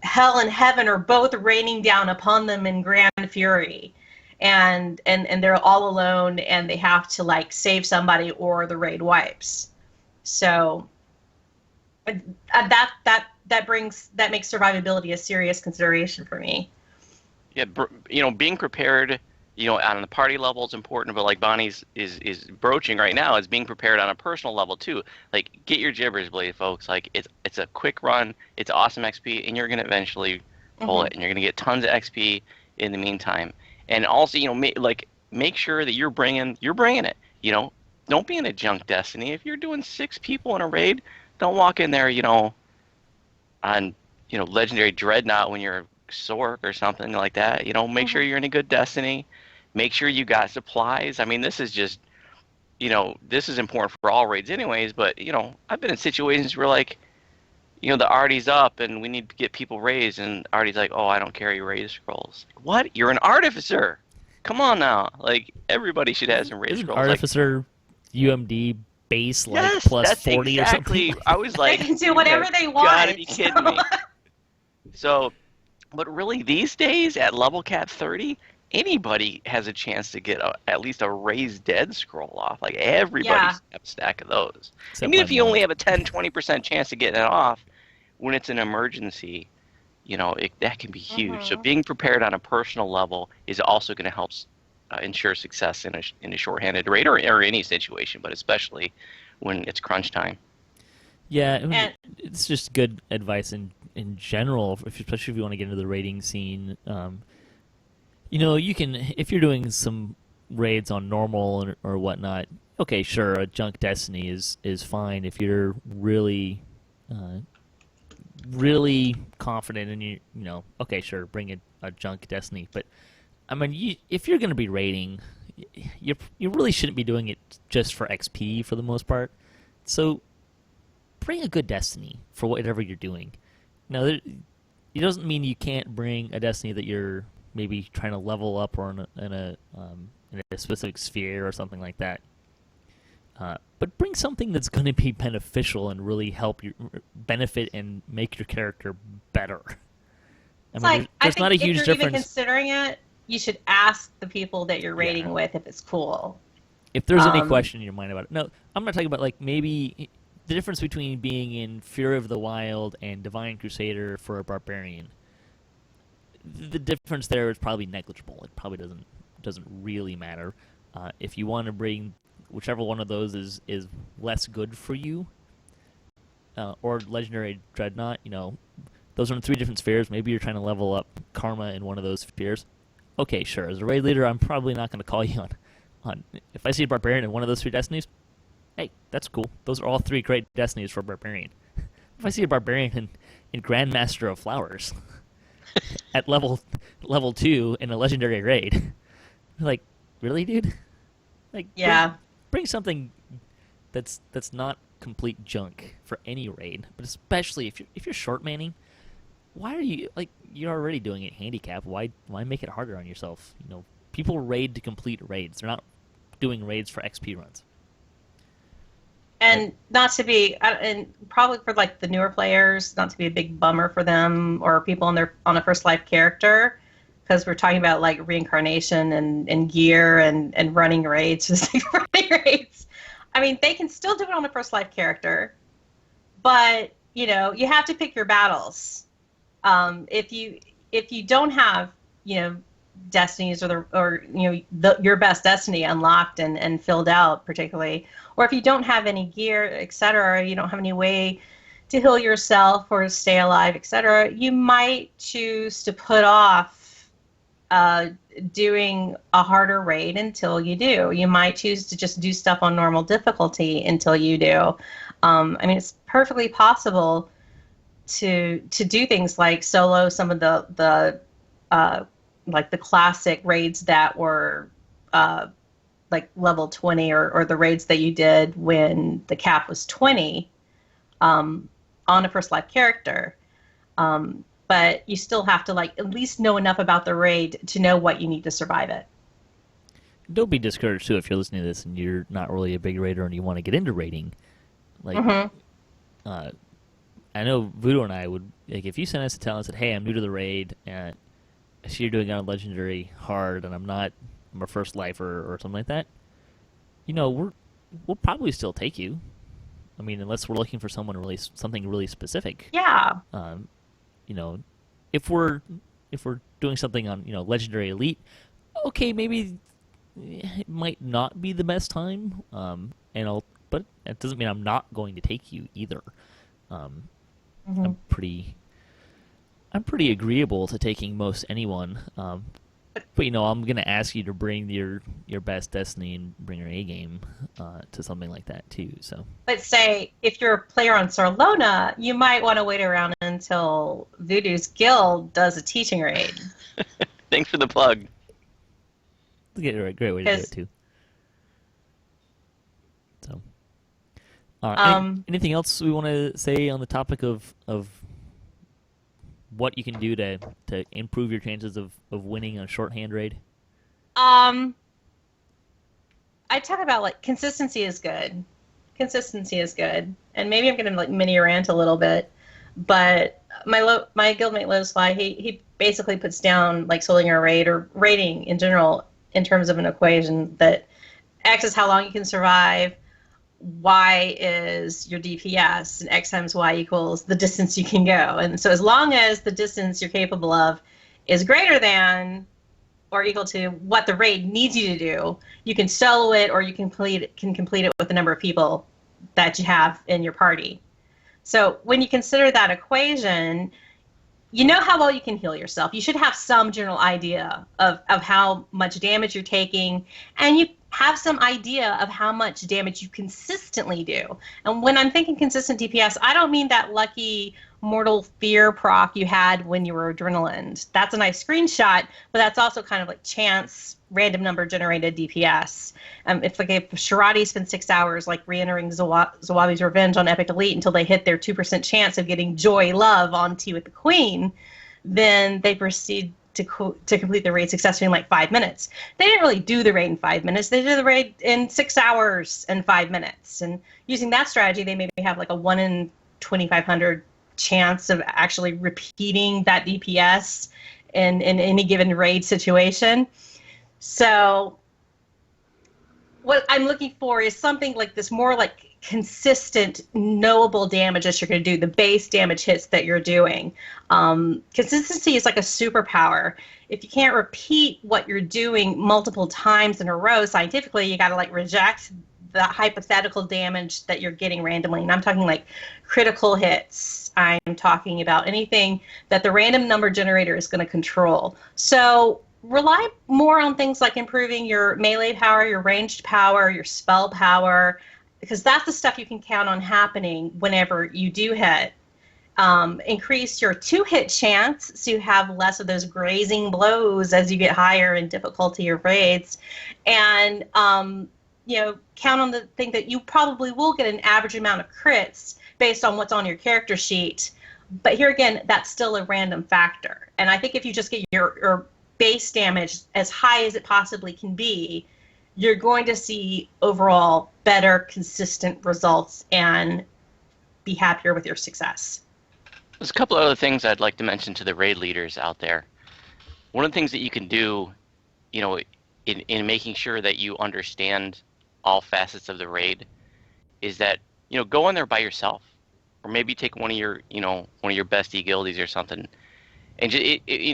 Speaker 3: hell and heaven are both raining down upon them in grand fury, and they're all alone, and they have to like save somebody or the raid wipes. So that makes survivability a serious consideration for me.
Speaker 2: Yeah, being prepared, on the party level is important, but like Bonnie's is broaching right now, is being prepared on a personal level too. Like, get your Gibbers Blade, folks. Like, it's a quick run, it's awesome XP, and you're gonna eventually pull it, and you're gonna get tons of XP in the meantime. And also, make sure that you're bringing it. Don't be in a junk destiny. If you're doing 6 people in a raid, don't walk in there, on legendary dreadnought when you're Sork or something like that. Make sure you're in a good destiny. Make sure you got supplies. I mean, this is just, this is important for all raids anyways, but, I've been in situations where, like, the arty's up and we need to get people raised, and arty's like, oh, I don't carry raid scrolls. What? You're an artificer. Come on now. Like, everybody should have some raid scrolls.
Speaker 1: Artificer UMD base, like,
Speaker 2: yes,
Speaker 1: plus
Speaker 2: that's
Speaker 1: 40
Speaker 2: exactly.
Speaker 1: or something?
Speaker 2: I was like,
Speaker 3: they can do whatever they want.
Speaker 2: You gotta be kidding me. So, but really, these days, at level cap 30, anybody has a chance to get at least a raised dead scroll off. Like, everybody's got a stack of those.
Speaker 1: Except
Speaker 2: even if you only have a 10-20% chance of getting it off, when it's an emergency, that can be huge. So being prepared on a personal level is also going to help ensure success in a shorthanded raid or any situation, but especially when it's crunch time.
Speaker 1: Yeah, I mean, it's just good advice in general, especially if you want to get into the raiding scene. You can, if you're doing some raids on normal or whatnot, okay, sure, a junk destiny is fine if you're really really confident and okay, sure, bring a junk destiny. But I mean, if you're going to be raiding, you really shouldn't be doing it just for XP for the most part. So bring a good destiny for whatever you're doing. Now, it doesn't mean you can't bring a destiny that you're maybe trying to level up or in a specific sphere or something like that. But bring something that's going to be beneficial and really help you benefit and make your character better. There's not a huge difference.
Speaker 3: If you're even considering it, you should ask the people that you're raiding with if it's cool.
Speaker 1: If there's any question in your mind about it. No, I'm not talking about, like, maybe the difference between being in Fury of the Wild and Divine Crusader for a Barbarian. The difference there is probably negligible. It probably doesn't really matter. If you want to bring whichever one of those is less good for you, or Legendary Dreadnought, those are in 3 different spheres. Maybe you're trying to level up Karma in one of those spheres. Okay, sure. As a raid leader, I'm probably not going to call you on. If I see a Barbarian in one of those 3 destinies, hey, that's cool. Those are all 3 great destinies for Barbarian. If I see a Barbarian in Grandmaster of Flowers at level 2 in a Legendary raid, like, really, dude? Like,
Speaker 3: yeah.
Speaker 1: Bring something that's not complete junk for any raid, but especially if you're short manning. Why are you, like, you're already doing it handicap? Why make it harder on yourself? People raid to complete raids. They're not doing raids for XP runs.
Speaker 3: And not to be, and probably for like the newer players, not to be a big bummer for them or people on a first life character, because we're talking about like reincarnation and gear and running raids, running raids. I mean, they can still do it on a first life character, but you have to pick your battles. If you don't have destinies or your best destiny unlocked and filled out particularly, or if you don't have any gear, etc., you don't have any way to heal yourself or stay alive, etc., you might choose to put off doing a harder raid until you do. You might choose to just do stuff on normal difficulty until you do. It's perfectly possible to do things like solo some of the like the classic raids that were like level 20 or the raids that you did when the cap was 20 on a first life character. But you still have to like at least know enough about the raid to know what you need to survive it.
Speaker 1: Don't be discouraged too if you're listening to this and you're not really a big raider and you want to get into raiding. Like, I know Voodoo and I would, like, if you sent us a tell and said, hey, I'm new to the raid, and I see you're doing it on Legendary hard, and I'm a first lifer or something like that, we'll probably still take you. I mean, unless we're looking for something really specific.
Speaker 3: Yeah.
Speaker 1: If we're doing something on Legendary Elite, okay, maybe it might not be the best time. But it doesn't mean I'm not going to take you either. I'm pretty agreeable to taking most anyone. But I'm gonna ask you to bring your best Destiny and bring your A game to something like that too. So.
Speaker 3: But say if you're a player on Sarlona, you might want to wait around until Voodoo's guild does a teaching raid.
Speaker 2: Thanks for the plug.
Speaker 1: That's a great way to do it too. So. Anything else we want to say on the topic of what you can do to improve your chances of winning a shorthand raid?
Speaker 3: I talk about like consistency is good. Consistency is good, and maybe I'm going to like mini rant a little bit, but my guildmate Lowsfly, he basically puts down like soloing a raid or raiding in general in terms of an equation that X is how long you can survive, Y is your DPS, and X times Y equals the distance you can go. And so as long as the distance you're capable of is greater than or equal to what the raid needs you to do, you can solo it or you can complete it with the number of people that you have in your party. So when you consider that equation, you know how well you can heal yourself. You should have some general idea of how much damage you're taking, and you have some idea of how much damage you consistently do. And when I'm thinking consistent DPS, I don't mean that lucky Mortal Fear proc you had when you were Adrenaline. That's a nice screenshot, but that's also kind of like chance, random number generated DPS. If Shirati spends 6 hours like re-entering Zawabi's Revenge on Epic Elite until they hit their 2% chance of getting Joy Love on Tea with the Queen, then they proceed to complete the raid successfully in like 5 minutes. They didn't really do the raid in 5 minutes. They did the raid in 6 hours and 5 minutes. And using that strategy, they maybe have like a 1 in 2,500 chance of actually repeating that DPS in any given raid situation. So what I'm looking for is something like this, more like consistent, knowable damage that you're going to do, the base damage hits that you're doing. Consistency is like a superpower. If you can't repeat what you're doing multiple times in a row, scientifically, you got to like reject the hypothetical damage that you're getting randomly. And I'm talking like critical hits. I'm talking about anything that the random number generator is going to control. So rely more on things like improving your melee power, your ranged power, your spell power, because that's the stuff you can count on happening whenever you do hit. Increase your 2-hit chance so you have less of those grazing blows as you get higher in difficulty of raids. And count on the thing that you probably will get an average amount of crits based on what's on your character sheet. But here again, that's still a random factor. And I think if you just get your base damage as high as it possibly can be, you're going to see overall better, consistent results and be happier with your success.
Speaker 2: There's a couple of other things I'd like to mention to the raid leaders out there. One of the things that you can do, in making sure that you understand all facets of the raid is that, go in there by yourself, or maybe take one of your bestie guildies or something. And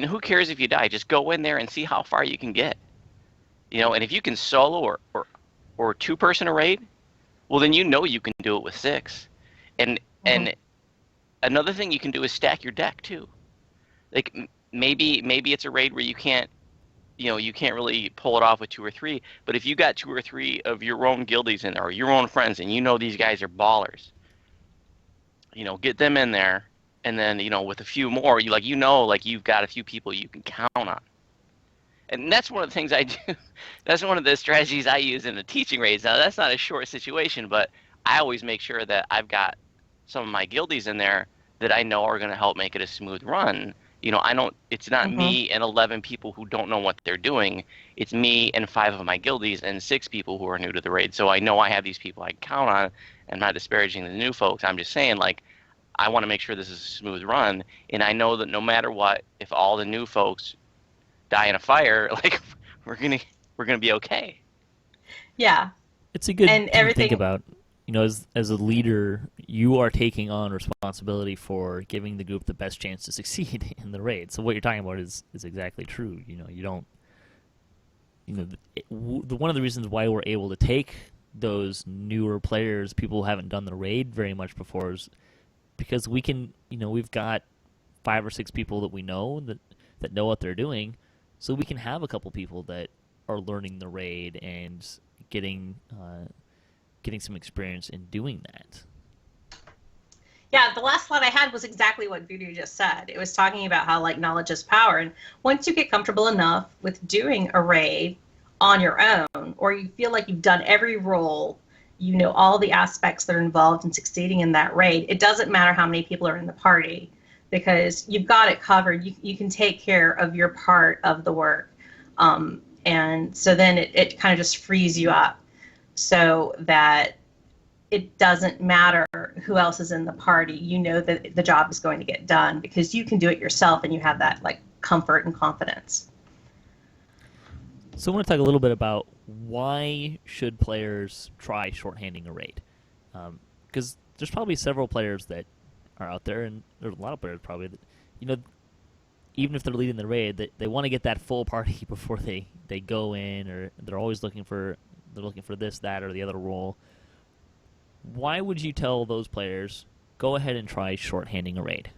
Speaker 2: who cares if you die? Just go in there and see how far you can get. And if you can solo or 2-person a raid, well, then you can do it with 6. And another thing you can do is stack your deck too. Like maybe it's a raid where you can't really pull it off with 2 or 3. But if you got 2 or 3 of your own guildies in there or your own friends, and these guys are ballers, get them in there. And then, with a few more, you've got a few people you can count on. And that's one of the things I do. That's one of the strategies I use in the teaching raids. Now, that's not a short situation, but I always make sure that I've got some of my guildies in there that I know are going to help make it a smooth run. It's not me and 11 people who don't know what they're doing. It's me and 5 of my guildies and 6 people who are new to the raid. So I know I have these people I can count on. I'm not disparaging the new folks. I'm just saying, I want to make sure this is a smooth run, and I know that no matter what, if all the new folks die in a fire, like we're gonna be okay.
Speaker 3: Yeah.
Speaker 1: It's a good
Speaker 3: And
Speaker 1: thing to think
Speaker 3: everything-
Speaker 1: about. You know, as a leader, you are taking on responsibility for giving the group the best chance to succeed in the raid. So what you're talking about is exactly true. You know, you don't. You know, one of the reasons why we're able to take those newer players, people who haven't done the raid very much before, is because we can. You know, we've got 5 or 6 people that we know that know what they're doing, so we can have a couple people that are learning the raid and getting some experience in doing that.
Speaker 3: Yeah, the last slide I had was exactly what Voodoo just said. It was talking about how like knowledge is power, and once you get comfortable enough with doing a raid on your own, or you feel like you've done every role, you know all the aspects that are involved in succeeding in that raid, it doesn't matter how many people are in the party, because you've got it covered. You can take care of your part of the work, and so then it kind of just frees you up so that it doesn't matter who else is in the party. You know that the job is going to get done because you can do it yourself, and you have that like comfort and confidence.
Speaker 1: So I want to talk a little bit about why should players try shorthanding a raid, because there's probably several players that are out there, and there's a lot of players probably that, you know, even if they're leading the raid, they want to get that full party before they go in, or they're always looking for this, that, or the other role. Why would you tell those players, go ahead and try shorthanding a raid?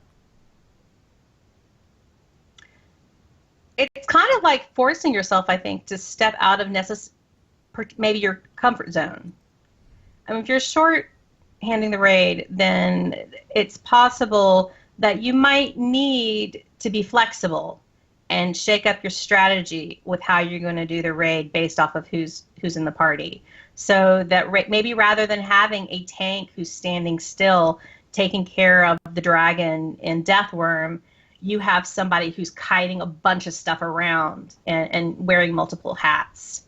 Speaker 3: It's kind of like forcing yourself, I think, to step out of maybe your comfort zone. I mean, if you're short-handing the raid, then it's possible that you might need to be flexible and shake up your strategy with how you're going to do the raid based off of who's in the party. So that maybe rather than having a tank who's standing still taking care of the dragon in Deathworm, you have somebody who's kiting a bunch of stuff around and wearing multiple hats.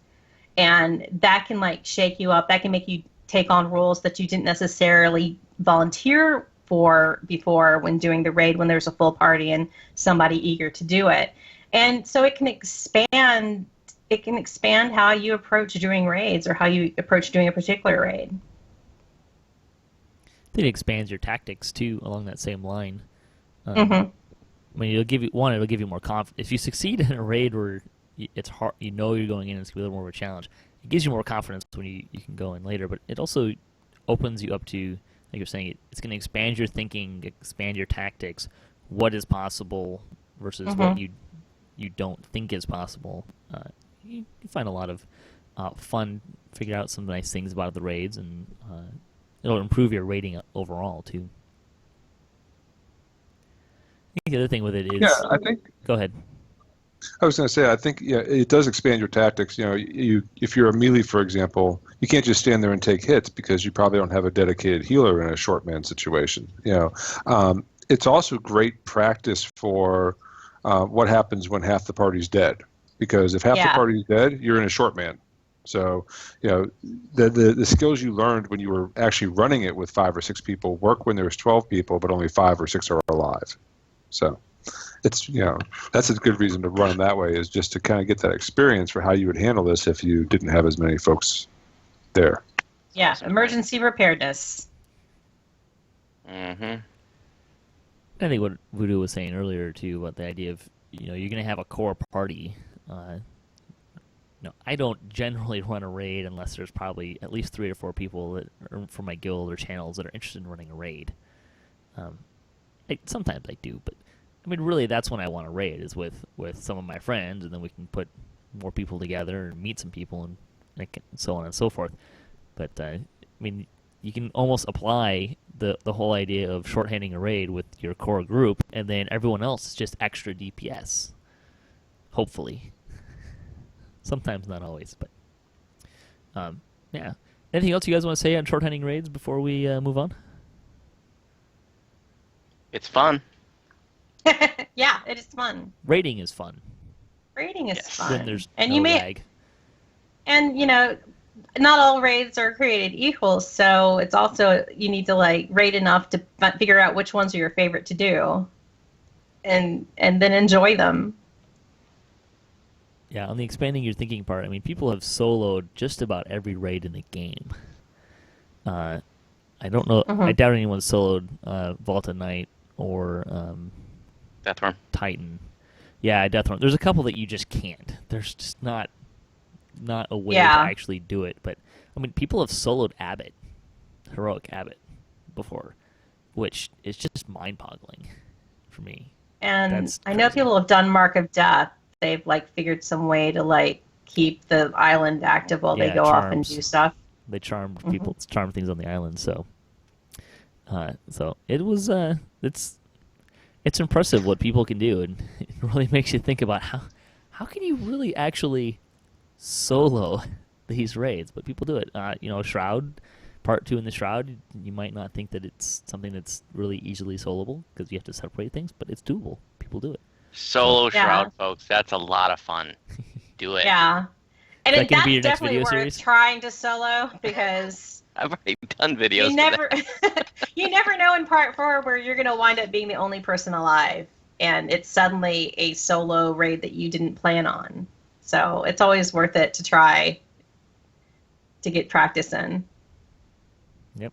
Speaker 3: And that can like shake you up. That can make you take on roles that you didn't necessarily volunteer for before when doing the raid, when there's a full party and somebody eager to do it. And so it can expand how you approach doing raids or how you approach doing a particular raid.
Speaker 1: I think it expands your tactics too along that same line.
Speaker 3: Mm-hmm.
Speaker 1: I mean, it'll give you more confidence. If you succeed in a raid where it's hard, you know you're going in, it's going to be a little more of a challenge. It gives you more confidence when you can go in later, but it also opens you up to, like you're saying, it's going to expand your thinking, expand your tactics, what is possible versus what you don't think is possible. You find a lot of fun, figure out some nice things about the raids, and it'll improve your rating overall too. I think the other thing with it is...
Speaker 4: Yeah, I think...
Speaker 1: Go ahead.
Speaker 4: I was going to say, I think it does expand your tactics. You know, if you're a melee, for example, you can't just stand there and take hits because you probably don't have a dedicated healer in a short man situation. You know, it's also great practice for what happens when half the party's dead. Because if half the party's dead, you're in a short man. So, you know, the skills you learned when you were actually running it with 5 or 6 people work when there's 12 people, but only 5 or 6 are alive. So it's, you know, that's a good reason to run them that way, is just to kind of get that experience for how you would handle this if you didn't have as many folks there.
Speaker 3: Yeah, emergency preparedness.
Speaker 2: Mm-hmm.
Speaker 1: I think what Voodoo was saying earlier too about the idea of, you know, you're going to have a core party. No, I don't generally run a raid unless there's probably at least 3 or 4 people that are from my guild or channels that are interested in running a raid. Sometimes I do, but I mean, really, that's when I want to raid, is with some of my friends, and then we can put more people together and meet some people and so on and so forth. But I mean, you can almost apply the whole idea of shorthanding a raid with your core group, and then everyone else is just extra DPS. Hopefully. Sometimes, not always, but yeah. Anything else you guys want to say on shorthanding raids before we move on?
Speaker 2: It's fun.
Speaker 3: Yeah, it is fun.
Speaker 1: Raiding is fun.
Speaker 3: Raiding is
Speaker 2: Yes.
Speaker 3: fun.
Speaker 1: When there's
Speaker 3: and
Speaker 1: no
Speaker 3: you may,
Speaker 1: lag.
Speaker 3: and you know, not all raids are created equal, so it's also you need to like raid enough to figure out which ones are your favorite to do, and then enjoy them.
Speaker 1: Yeah, on the expanding your thinking part, I mean, people have soloed just about every raid in the game. I don't know. I doubt anyone soloed Vault of Night or
Speaker 2: Deathworm.
Speaker 1: Titan. Yeah, Deathworm. There's a couple that you just can't. There's just not a way to actually do it. But I mean, people have soloed Abbott, heroic Abbott, before, which is just mind-boggling for me.
Speaker 3: And I know people have done Mark of Death. They've like figured some way to like keep the island active while they go off and do stuff.
Speaker 1: They charmed people, charm things on the island. So it was it's impressive what people can do, and it really makes you think about how can you really actually solo these raids, but people do it. Shroud, part 2 in the Shroud, you might not think that it's something that's really easily soloable because you have to separate things, but it's doable. People do it.
Speaker 2: Solo Shroud, folks, that's a lot of fun. Do it.
Speaker 3: Yeah. And
Speaker 1: that's
Speaker 3: definitely worth trying to solo because
Speaker 2: I've already done videos.
Speaker 3: You never know in part 4 where you're going to wind up being the only person alive, and it's suddenly a solo raid that you didn't plan on. So it's always worth it to try to get practice in.
Speaker 1: Yep.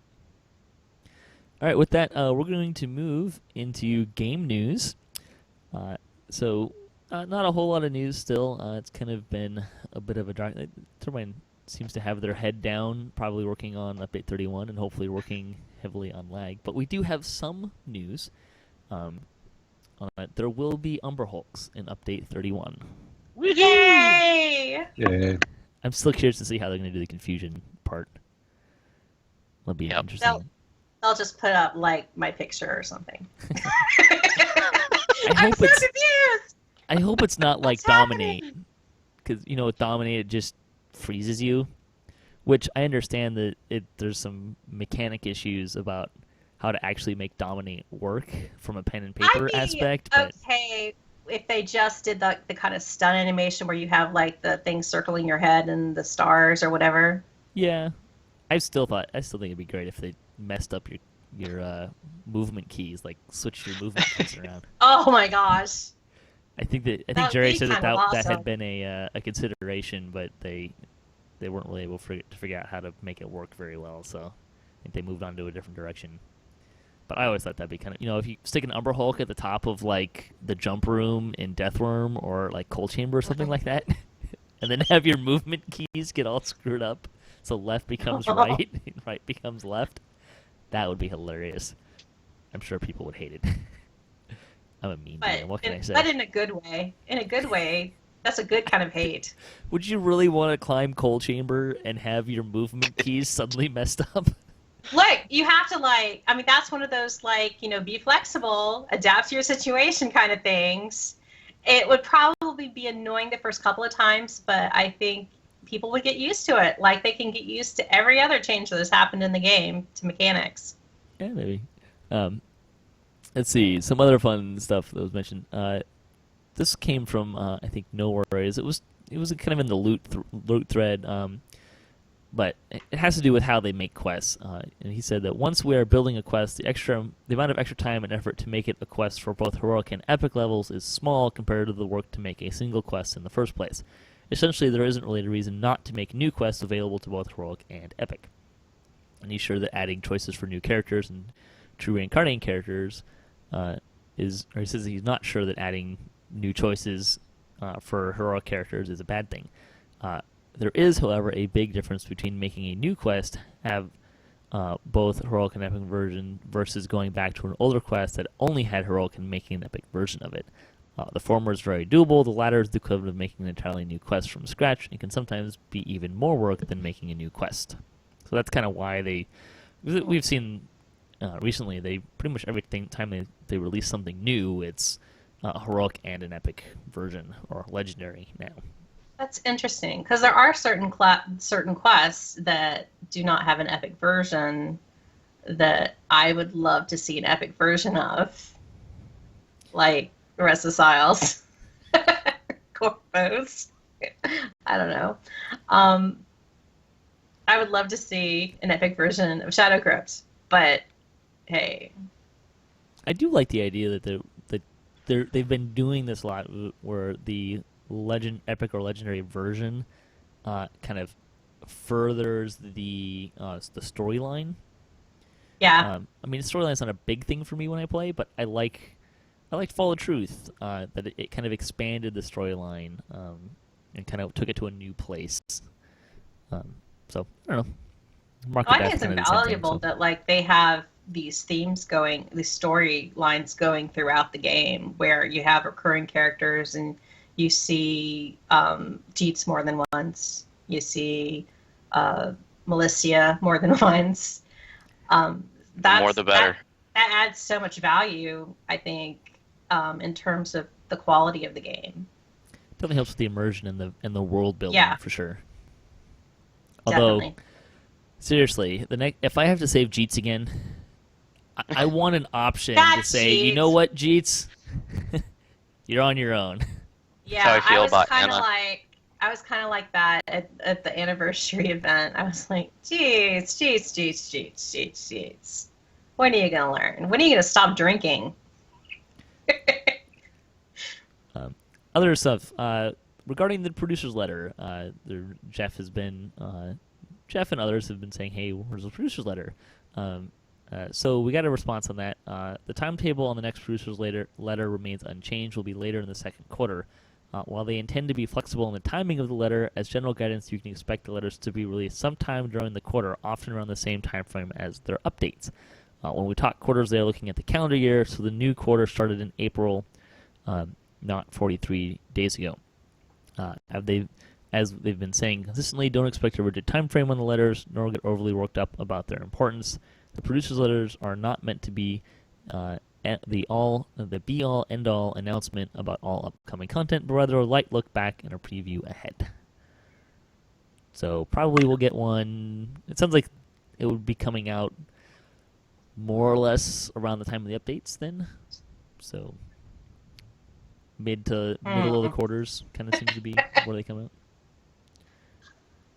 Speaker 1: All right, with that, we're going to move into game news. Not a whole lot of news still. It's kind of been a bit of a dark. Turbine seems to have their head down, probably working on Update 31 and hopefully working heavily on lag. But we do have some news. There will be Umber Hulks in Update 31.
Speaker 3: Yay!
Speaker 4: Yay.
Speaker 1: I'm still curious to see how they're going to do the confusion part. That'll be interesting.
Speaker 3: They'll just put up like my picture or something.
Speaker 1: I'm so
Speaker 3: confused.
Speaker 1: I hope it's not like Dominate, because with Dominate it just freezes you, which I understand that there's some mechanic issues about how to actually make Dominate work from a pen and paper aspect. But
Speaker 3: okay, if they just did the kind of stun animation where you have like the thing circling your head and the stars or whatever.
Speaker 1: Yeah, I still think it'd be great if they messed up your movement keys, like switched your movement keys around.
Speaker 3: Oh my gosh.
Speaker 1: I think Jerry said that had been a consideration, but they weren't really able to figure out how to make it work very well. So I think they moved on to a different direction. But I always thought that'd be kind of if you stick an Umber Hulk at the top of like the jump room in Deathworm or like Cold Chamber or something like that, and then have your movement keys get all screwed up, so left becomes right and right becomes left. That would be hilarious. I'm sure people would hate it. I'm a mean man. What can I say?
Speaker 3: But in a good way. In a good way. That's a good kind of hate.
Speaker 1: Would you really want to climb Cold Chamber and have your movement keys suddenly messed up?
Speaker 3: Look, you have to that's one of those be flexible, adapt to your situation kind of things. It would probably be annoying the first couple of times, but I think people would get used to it. Like they can get used to every other change that has happened in the game to mechanics.
Speaker 1: Yeah, maybe. Let's see. Some other fun stuff that was mentioned. This came from, I think, No Worries. It was kind of in the loot thread, but it has to do with how they make quests. And he said that once we are building a quest, the amount of extra time and effort to make it a quest for both heroic and epic levels is small compared to the work to make a single quest in the first place. Essentially, there isn't really a reason not to make new quests available to both heroic and epic. And he's sure that adding choices for new characters and true reincarnating characters he says he's not sure that adding new choices for heroic characters is a bad thing. There is, however, a big difference between making a new quest have both heroic and epic version versus going back to an older quest that only had heroic and making an epic version of it. The former is very doable. The latter is the equivalent of making an entirely new quest from scratch and can sometimes be even more work than making a new quest. So that's kind of why we've seen recently, they pretty much every time they release something new, it's a heroic and an epic version, or legendary now.
Speaker 3: That's interesting, because there are certain quests that do not have an epic version that I would love to see an epic version of, like Rest of Siles, Corpos. I don't know. I would love to see an epic version of Shadow Crypt, but hey.
Speaker 1: I do like the idea that they've been doing this a lot, where the epic or legendary version kind of furthers the storyline.
Speaker 3: Yeah.
Speaker 1: I mean, the storyline's not a big thing for me when I play, but I liked Fall of Truth, that it kind of expanded the storyline and kind of took it to a new place. So I don't know.
Speaker 3: I think it's invaluable that like they have these themes going, these storylines going throughout the game, where you have recurring characters and you see Jeets more than once. You see Militia more than once.
Speaker 2: The more the better.
Speaker 3: That adds so much value, I think, in terms of the quality of the game.
Speaker 1: Definitely helps with the immersion and the world building, for sure. Although,
Speaker 3: definitely.
Speaker 1: Seriously, if I have to save Jeets again, I want an option to say,
Speaker 3: Jeets.
Speaker 1: You know what, Jeets, you're on your own.
Speaker 3: Yeah, I was kind of like that at the anniversary event. I was like, Jeets. When are you gonna learn? When are you gonna stop drinking?
Speaker 1: Other stuff regarding the producer's letter. Jeff and others have been saying, "Hey, where's the producer's letter?" So we got a response on that. The timetable on the next producer's letter remains unchanged. Will be later in the second quarter. While they intend to be flexible in the timing of the letter, as general guidance, you can expect the letters to be released sometime during the quarter, often around the same time frame as their updates. When we talk quarters, they're looking at the calendar year, so the new quarter started in April, not 43 days ago. As they've been saying consistently, don't expect a rigid time frame on the letters, nor get overly worked up about their importance. The producer's letters are not meant to be the be-all, end-all announcement about all upcoming content, but rather a light look back and a preview ahead. So probably we'll get one. It sounds like it would be coming out more or less around the time of the updates then. So mid to middle of the quarters kind of seems to be where they come out.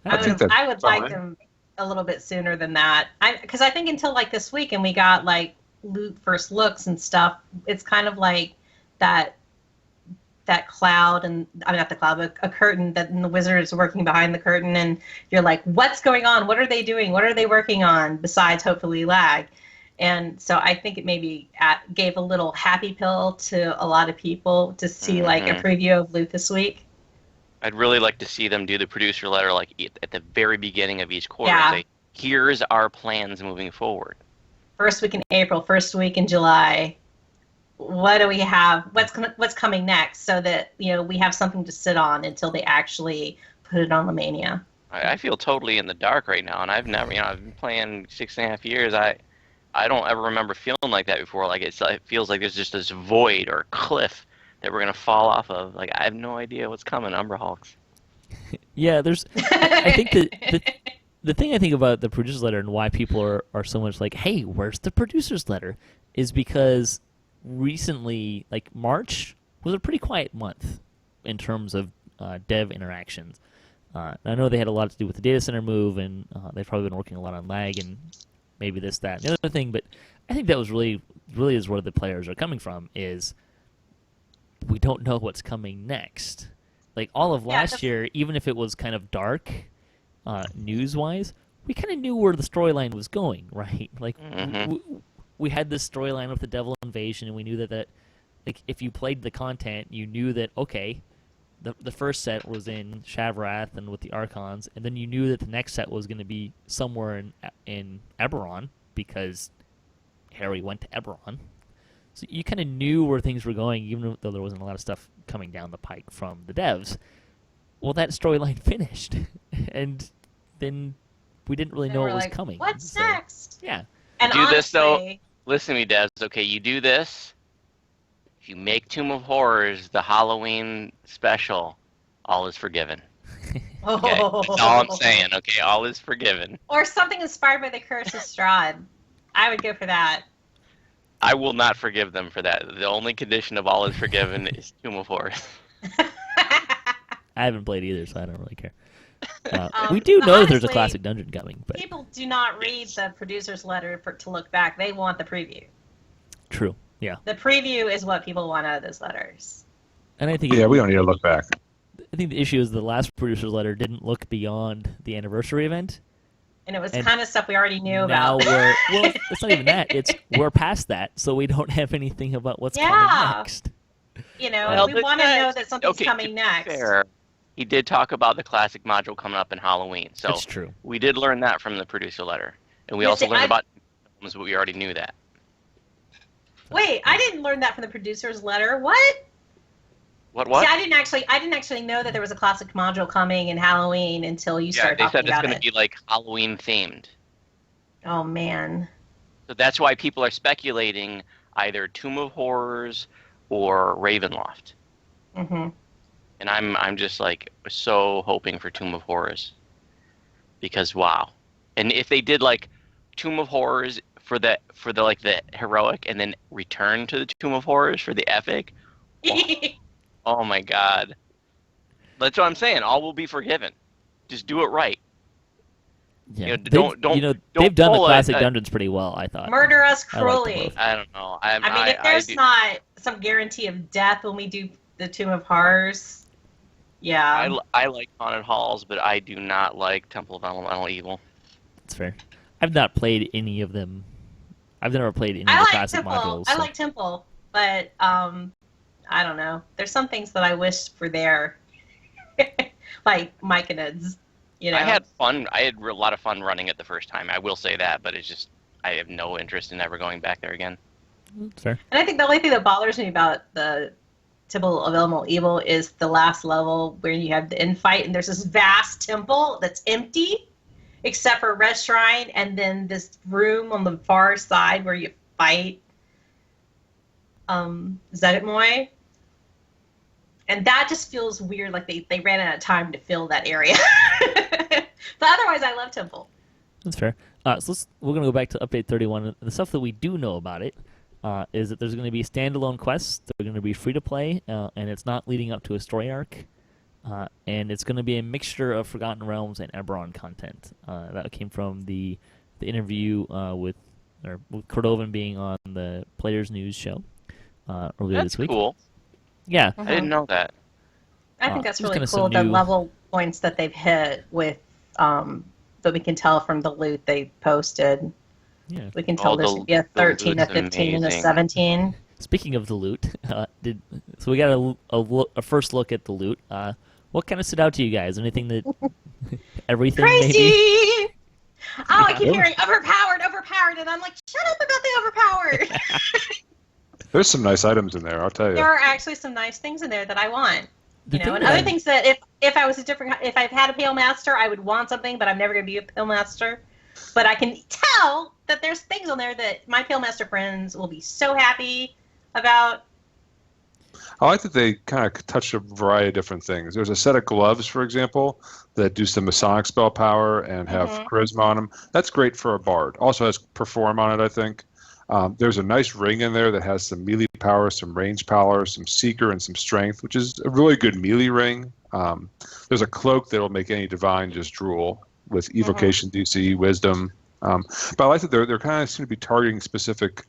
Speaker 3: I would like them a little bit sooner than that. Because I think until like this week, and we got like loot first looks and stuff, it's kind of like that cloud, and I mean not the cloud, but a curtain that the wizard is working behind the curtain, and you're like, what's going on? What are they doing? What are they working on besides hopefully lag? And so I think it maybe gave a little happy pill to a lot of people to see like a preview of loot this week.
Speaker 2: I'd really like to see them do the producer letter like at the very beginning of each quarter.
Speaker 3: Yeah.
Speaker 2: Say, here's our plans moving forward.
Speaker 3: First week in April, first week in July. What do we have? What's coming next? So that we have something to sit on until they actually put it on Lemania.
Speaker 2: I feel totally in the dark right now, and I've never, I've been playing 6.5 years. I don't ever remember feeling like that before. Like it feels like there's just this void or cliff that we're gonna fall off of. Like I have no idea what's coming, Umberhawks.
Speaker 1: Yeah, I think the thing I think about the producer's letter and why people are so much like, hey, where's the producer's letter, is because recently, like March was a pretty quiet month in terms of dev interactions. I know they had a lot to do with the data center move, and they've probably been working a lot on lag and maybe this, that, and the other thing. But I think that was really is where the players are coming from, is we don't know what's coming next. Like all of last year, even if it was kind of dark news-wise, we kind of knew where the storyline was going, right? Like we had this storyline with the Devil Invasion, and we knew that like if you played the content, you knew that okay, the first set was in Shavrath and with the Archons, and then you knew that the next set was going to be somewhere in Eberron because Harry went to Eberron. So you kind of knew where things were going, even though there wasn't a lot of stuff coming down the pike from the devs. Well, that storyline finished, and then we didn't really know what was coming.
Speaker 3: What's next?
Speaker 1: Yeah.
Speaker 3: And
Speaker 2: do this though. Listen to me, devs. Okay, you do this. If you make Tomb of Horrors the Halloween special, all is forgiven. Okay, that's all I'm saying. Okay, all is forgiven.
Speaker 3: Or something inspired by the Curse of Strahd. I would go for that.
Speaker 2: I will not forgive them for that. The only condition of all is forgiven is Tomb of Horrors.
Speaker 1: I haven't played either, so I don't really care. We do
Speaker 3: but
Speaker 1: know that there's a
Speaker 3: honestly,
Speaker 1: classic dungeon coming, but
Speaker 3: people do not read the producer's letter to look back. They want the preview.
Speaker 1: true. Yeah.
Speaker 3: The preview is what people want out of those letters.
Speaker 1: And I think
Speaker 4: Yeah, we don't need to look back.
Speaker 1: I think the issue is the last producer's letter didn't look beyond the anniversary event.
Speaker 3: And it was
Speaker 1: And
Speaker 3: kind of stuff we already knew
Speaker 1: Now
Speaker 3: about.
Speaker 1: well, it's not even that. It's we're past that, so we don't have anything about what's coming next.
Speaker 3: You know,
Speaker 2: Well,
Speaker 3: we
Speaker 2: but
Speaker 3: want to know
Speaker 2: that's-
Speaker 3: that something's
Speaker 2: okay,
Speaker 3: coming
Speaker 2: to be
Speaker 3: next.
Speaker 2: fair, he did talk about the classic module coming up in Halloween, so
Speaker 1: That's true.
Speaker 2: we did learn that from the producer letter, and we
Speaker 3: You
Speaker 2: also
Speaker 3: see,
Speaker 2: learned about films, but we already knew that.
Speaker 3: Wait, I didn't learn that from the producer's letter. What?
Speaker 2: What?
Speaker 3: See, I didn't actually know that there was a classic module coming in Halloween until you
Speaker 2: Yeah,
Speaker 3: started
Speaker 2: they
Speaker 3: talking
Speaker 2: said it's
Speaker 3: about
Speaker 2: going
Speaker 3: it.
Speaker 2: to be like Halloween themed.
Speaker 3: Oh man.
Speaker 2: So that's why people are speculating either Tomb of Horrors or Ravenloft.
Speaker 3: Mhm.
Speaker 2: And I'm just like so hoping for Tomb of Horrors. Because wow. And if they did like Tomb of Horrors for the like the heroic and then return to the Tomb of Horrors for the epic, oh my god. That's what I'm saying. All will be forgiven. Just do it right.
Speaker 1: Yeah.
Speaker 2: You know, don't
Speaker 1: they've done the
Speaker 2: pull
Speaker 1: classic
Speaker 2: a-
Speaker 1: dungeons pretty well, I thought.
Speaker 3: Murder us
Speaker 1: I like them
Speaker 3: cruelly.
Speaker 1: both.
Speaker 2: I don't know.
Speaker 3: I mean, if there's not some guarantee of death when we do the Tomb of Horrors, yeah.
Speaker 2: I like haunted halls, but I do not like Temple of Elemental Evil.
Speaker 1: That's fair. I've not played any of them. I've never played any of
Speaker 3: I
Speaker 1: the
Speaker 3: like
Speaker 1: classic
Speaker 3: Temple.
Speaker 1: modules.
Speaker 3: I
Speaker 1: so-
Speaker 3: like Temple, but I don't know. There's some things that I wish were there, like Myconids. You know.
Speaker 2: I had fun. I had a lot of fun running it the first time. I will say that, but it's just I have no interest in ever going back there again.
Speaker 1: That's fair.
Speaker 3: And I think the only thing that bothers me about the Temple of Elemental Evil is the last level where you have the infight, and there's this vast temple that's empty, except for a red shrine, and then this room on the far side where you fight Zeditmoy. And that just feels weird, like they ran out of time to fill that area. But otherwise, I love Temple.
Speaker 1: That's fair. So we're going to go back to Update 31. The stuff that we do know about it is that there's going to be standalone quests. They're going to be free to play, and it's not leading up to a story arc. And it's going to be a mixture of Forgotten Realms and Eberron content. That came from the interview with Cordovan being on the Players News show earlier
Speaker 2: That's
Speaker 1: this week.
Speaker 2: cool.
Speaker 1: Yeah.
Speaker 2: I didn't know that.
Speaker 3: I think that's
Speaker 1: there's
Speaker 3: really
Speaker 1: kinda
Speaker 3: cool,
Speaker 1: some
Speaker 3: the
Speaker 1: new-
Speaker 3: level points that they've hit with, that we can tell from the loot they posted.
Speaker 1: Yeah.
Speaker 3: We can tell
Speaker 2: Oh,
Speaker 3: there's going to be a
Speaker 2: the
Speaker 3: 13, a
Speaker 2: loot's
Speaker 3: 15, and a
Speaker 2: amazing.
Speaker 3: 17.
Speaker 1: Speaking of the loot, so we got a first look at the loot. What kind of stood out to you guys? Anything that everything
Speaker 3: Crazy!
Speaker 1: maybe?
Speaker 3: Oh, I keep hearing overpowered, and I'm like, shut up about the overpowered.
Speaker 4: There's some nice items in there, I'll tell you.
Speaker 3: There are actually some nice things in there that I want.
Speaker 1: The
Speaker 3: You know,
Speaker 1: thing
Speaker 3: and
Speaker 1: that
Speaker 3: other
Speaker 1: I-
Speaker 3: things that if I've had a Pale Master, I would want something, but I'm never going to be a Pale Master. But I can tell that there's things on there that my Pale Master friends will be so happy about.
Speaker 4: I like that they kind of touch a variety of different things. There's a set of gloves, for example, that do some Masonic spell power and have charisma on them. That's great for a bard. Also has perform on it, I think. There's a nice ring in there that has some melee power, some range power, some seeker, and some strength, which is a really good melee ring. There's a cloak that will make any divine just drool with evocation, DC, wisdom. But I like that they're kind of seem to be targeting specific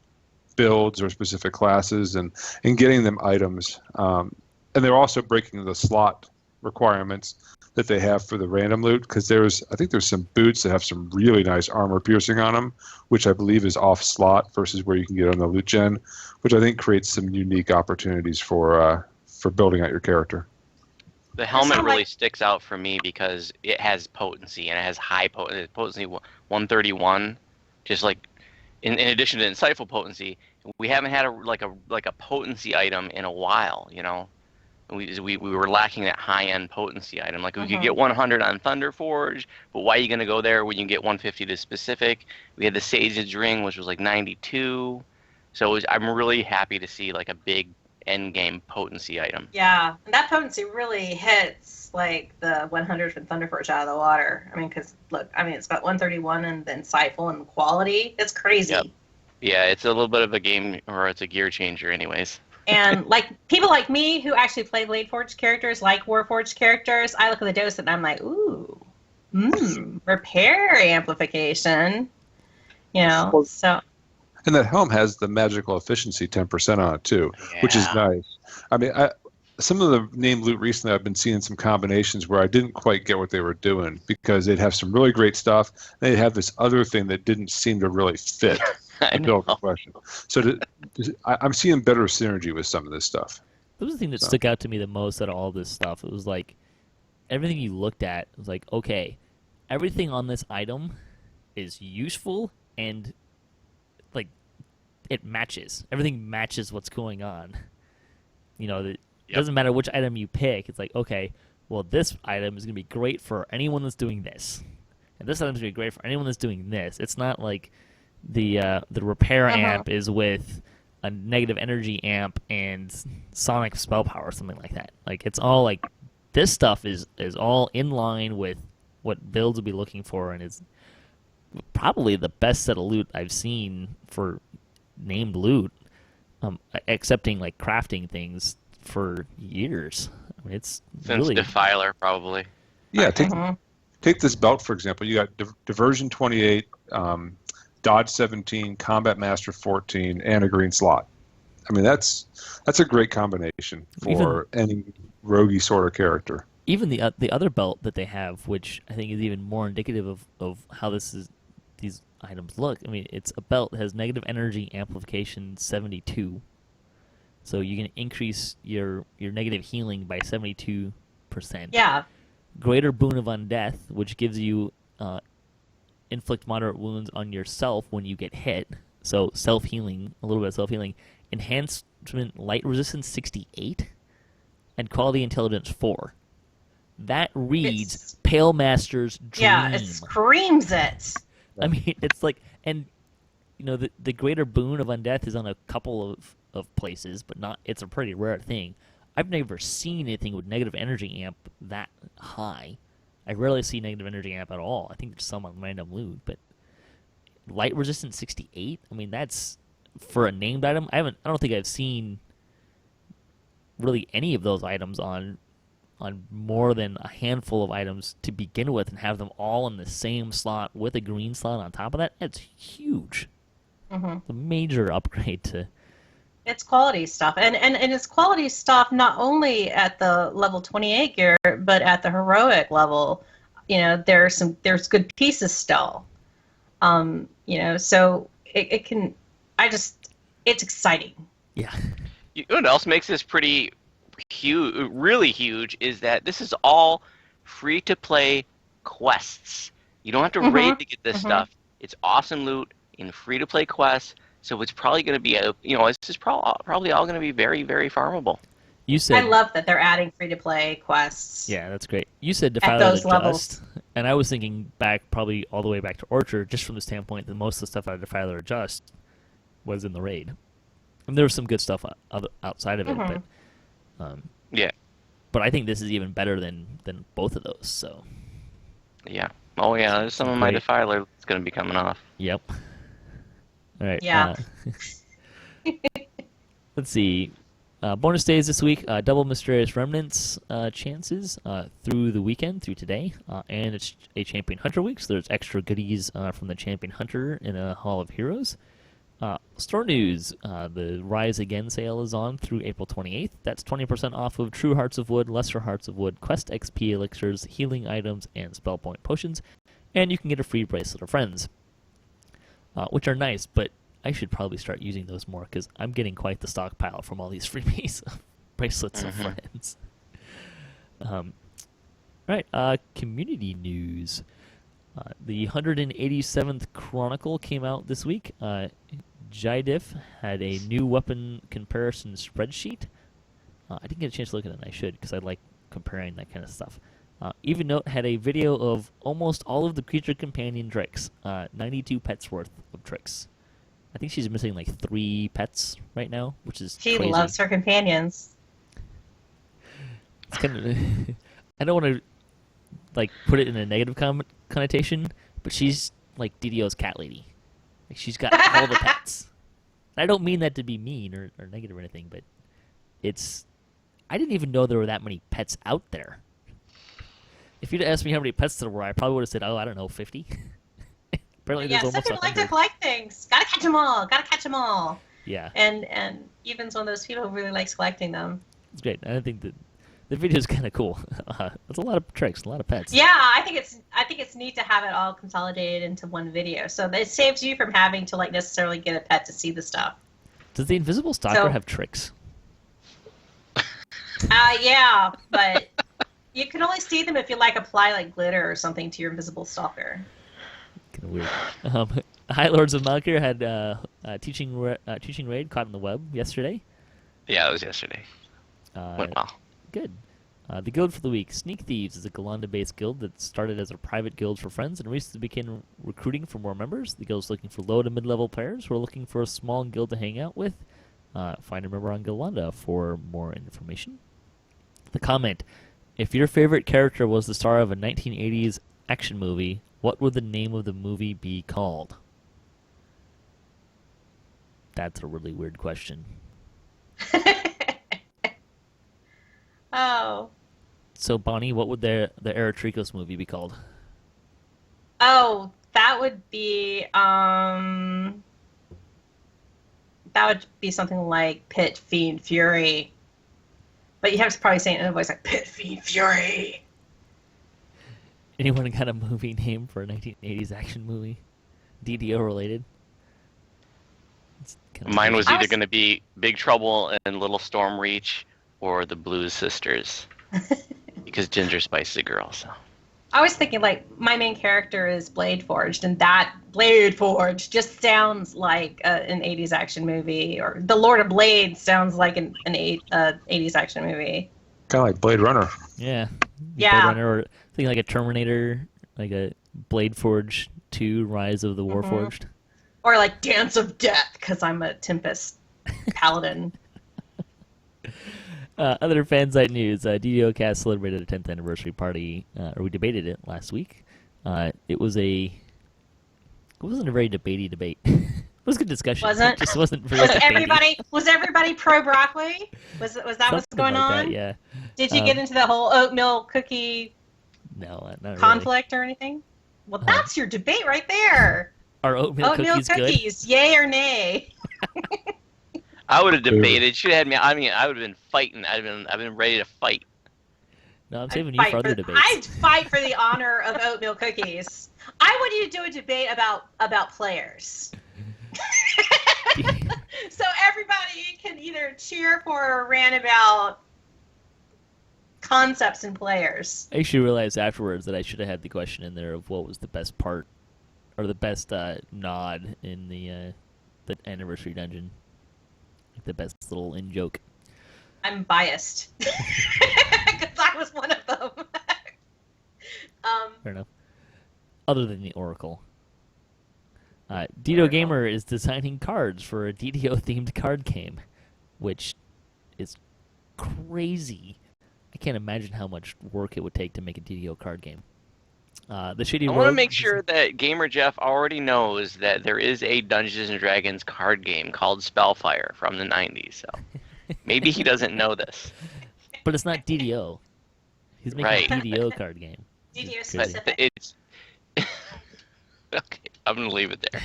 Speaker 4: builds or specific classes and getting them items. And they're also breaking the slot requirements that they have for the random loot, because I think there's some boots that have some really nice armor piercing on them, which I believe is off slot versus where you can get on the loot gen, which I think creates some unique opportunities for building out your character.
Speaker 2: The helmet
Speaker 3: sound
Speaker 2: really
Speaker 3: like-
Speaker 2: sticks out for me because it has potency and it has high potency 131. Just like in addition to insightful potency, we haven't had a potency item in a while. You know, we were lacking that high end potency item. Like we could get 100 on Thunderforge, but why are you going to go there when you can get 150 to specific? We had the Sage's Ring, which was like 92. So I'm really happy to see like a big end game potency item.
Speaker 3: Yeah, and that potency really hits like the 100 from Thunderforge out of the water. I mean, because look, it's got 131 and then insightful and quality. It's crazy.
Speaker 2: Yep. Yeah, it's a little bit of a game, or it's a gear changer anyways.
Speaker 3: And like people like me who actually play Blade Forge characters, like Warforged characters, I look at the dose and I'm like, ooh, repair amplification. You know,
Speaker 4: Well,
Speaker 3: so.
Speaker 4: And that helm has the magical efficiency 10% on it too, which is nice. I mean, some of the named loot recently, I've been seeing some combinations where I didn't quite get what they were doing because they'd have some really great stuff. They'd have this other thing that didn't seem to really fit the build question. So I'm seeing better synergy with some of this stuff.
Speaker 1: That was the thing that stuck out to me the most out of all this stuff. It was like everything you looked at was like, okay, everything on this item is useful and like it matches. Everything matches what's going on. You know, it doesn't matter which item you pick. It's like, okay, well, this item is going to be great for anyone that's doing this, and this item is going to be great for anyone that's doing this. It's not like the repair amp is with a negative energy amp and sonic spell power or something like that. Like it's all like this stuff is all in line with what builds will be looking for, and is probably the best set of loot I've seen for named loot, excepting like crafting things for years. I mean, it's
Speaker 2: Since
Speaker 1: really
Speaker 2: Defiler, probably.
Speaker 4: Yeah, take this belt, for example. You got Diversion 28, Dodge 17, Combat Master 14, and a green slot. I mean, that's a great combination for any roguey sort of character.
Speaker 1: Even the other belt that they have, which I think is even more indicative of how these items look. I mean, it's a belt that has negative energy amplification 72. So you can increase your negative healing by 72%.
Speaker 3: Yeah.
Speaker 1: Greater Boon of Undeath, which gives you inflict moderate wounds on yourself when you get hit. So self-healing, a little bit of self-healing. Enhancement Light Resistance 68 and Quality Intelligence 4. That reads Pale Master's Dream.
Speaker 3: Yeah, it screams it.
Speaker 1: I mean, it's like, and you know, the Greater Boon of Undeath is on a couple of places, but not. It's a pretty rare thing. I've never seen anything with negative energy amp that high. I rarely see negative energy amp at all. I think there's some on random loot, but light resistance 68. I mean, that's for a named item. I don't think I've seen really any of those items on more than a handful of items to begin with, and have them all in the same slot with a green slot on top of that. That's huge. It's a major upgrade to.
Speaker 3: It's quality stuff, and it's quality stuff not only at the level 28 gear, but at the heroic level. You know, there's good pieces still. You know, so it can. It's exciting.
Speaker 1: Yeah.
Speaker 2: You know what else makes this pretty huge, really huge, is that this is all free to play quests. You don't have to raid to get this stuff. It's awesome loot in free to play quests. So it's probably going to be this is probably all going to be very, very farmable.
Speaker 1: You said
Speaker 3: I love that they're adding free to play quests.
Speaker 1: Yeah, that's great. You said Defiler
Speaker 3: those
Speaker 1: Just,
Speaker 3: levels.
Speaker 1: and I was thinking back probably all the way back to Orchard, just from the standpoint that most of the stuff out of Defiler Just was in the raid. And there was some good stuff outside of it, but
Speaker 2: yeah.
Speaker 1: But I think this is even better than both of those. So
Speaker 2: yeah. Oh yeah, there's some of my Defiler that's going to be coming off.
Speaker 1: Yep. All right.
Speaker 3: Yeah.
Speaker 1: Let's see. Bonus days this week. Double Mysterious Remnants chances through the weekend, through today. And it's a Champion Hunter week, so there's extra goodies from the Champion Hunter in a Hall of Heroes. Store news. The Rise Again sale is on through April 28th. That's 20% off of True Hearts of Wood, Lesser Hearts of Wood, Quest XP elixirs, healing items, and spell point potions. And you can get a free Bracelet of Friends. Which are nice, but I should probably start using those more because I'm getting quite the stockpile from all these freebies of Bracelets of Friends. Right, community news. The 187th Chronicle came out this week. Jidif had a new weapon comparison spreadsheet. I didn't get a chance to look at it, and I should because I like comparing that kind of stuff. Even Note had a video of almost all of the creature companion tricks, 92 pets worth of tricks. I think she's missing like 3 pets right now, which is
Speaker 3: She
Speaker 1: crazy.
Speaker 3: loves her companions.
Speaker 1: It's kind of I don't want to like put it in a negative connotation, but she's like DDO's cat lady. Like she's got all the pets. I don't mean that to be mean or negative or anything, but I didn't even know there were that many pets out there. If you'd asked me how many pets there were, I probably would have said, I don't know, 50. Apparently there's almost
Speaker 3: some people
Speaker 1: 100.
Speaker 3: like to collect things. Gotta catch them all.
Speaker 1: Yeah.
Speaker 3: And Evan's one of those people who really likes collecting them.
Speaker 1: It's great. I think that the video is kind of cool. It's a lot of tricks, a lot of pets.
Speaker 3: Yeah, I think it's neat to have it all consolidated into one video. So it saves you from having to necessarily get a pet to see the stuff.
Speaker 1: Does the Invisible Stalker have tricks?
Speaker 3: Yeah, but you can only see them if you apply glitter or something to your Invisible Stalker.
Speaker 1: Kind of weird. High Lords of Malkir had teaching raid caught in the web yesterday.
Speaker 2: Yeah, it was yesterday. Went well.
Speaker 1: Good. The guild for the week. Sneak Thieves is a Galanda-based guild that started as a private guild for friends and recently began recruiting for more members. The guild is looking for low to mid-level players who are looking for a small guild to hang out with. Find a member on Galanda for more information. The comment. If your favorite character was the star of a 1980s action movie, what would the name of the movie be called? That's a really weird question.
Speaker 3: Oh.
Speaker 1: So, Bonnie, what would the Eretrikos movie be called?
Speaker 3: Oh, that would be something like Pit, Fiend, Fury. But you have to probably say it in a voice like Pit, Fiend, Fury.
Speaker 1: Anyone got a movie name for a 1980s action movie? DDO related?
Speaker 2: Mine was either going to be Big Trouble in Little Storm Reach or The Blues Sisters. Because Gingerspyce is a girl, so.
Speaker 3: I was thinking, my main character is Blade Forged, and that Blade Forged just sounds like an 80s action movie, or The Lord of Blade sounds like an 80s action movie.
Speaker 4: Kind of like Blade Runner.
Speaker 1: Yeah.
Speaker 3: Yeah.
Speaker 1: Blade Runner, or something like a Terminator, like a Blade Forge 2, Rise of the Warforged.
Speaker 3: Or Dance of Death, because I'm a Tempest Paladin.
Speaker 1: Other fansite news, DDOcast celebrated a 10th anniversary party, or we debated it last week. It wasn't a very debatey debate. It was a good discussion.
Speaker 3: Wasn't?
Speaker 1: It just wasn't very debatey.
Speaker 3: Was everybody pro broccoli? Was that what's going
Speaker 1: like
Speaker 3: on?
Speaker 1: That, yeah.
Speaker 3: Did you get into the whole oatmeal cookie
Speaker 1: not
Speaker 3: conflict or anything? Well, that's your debate right there.
Speaker 1: Are oatmeal cookies good?
Speaker 3: Yay or nay?
Speaker 2: I would have debated. Should have had me. I mean, I would have been fighting. I've been ready to fight.
Speaker 1: No, I'm saving you for other debates.
Speaker 3: I'd fight for the honor of oatmeal cookies. I want you to do a debate about players. So everybody can either cheer for or rant about concepts and players.
Speaker 1: I actually realized afterwards that I should have had the question in there of what was the best part, or the best nod in the anniversary dungeon. Like the best little in-joke.
Speaker 3: I'm biased. Because I was one of them.
Speaker 1: Fair enough. Other than the Oracle. DDO Gamer is designing cards for a DDO-themed card game, which is crazy. I can't imagine how much work it would take to make a DDO card game. The Shady
Speaker 2: I want to make sure that Gamer Jeff already knows that there is a Dungeons & Dragons card game called Spellfire from the 90s, so maybe he doesn't know this.
Speaker 1: But it's not DDO. He's making a DDO card game.
Speaker 3: DDO specific.
Speaker 2: It's okay. I'm gonna leave it there.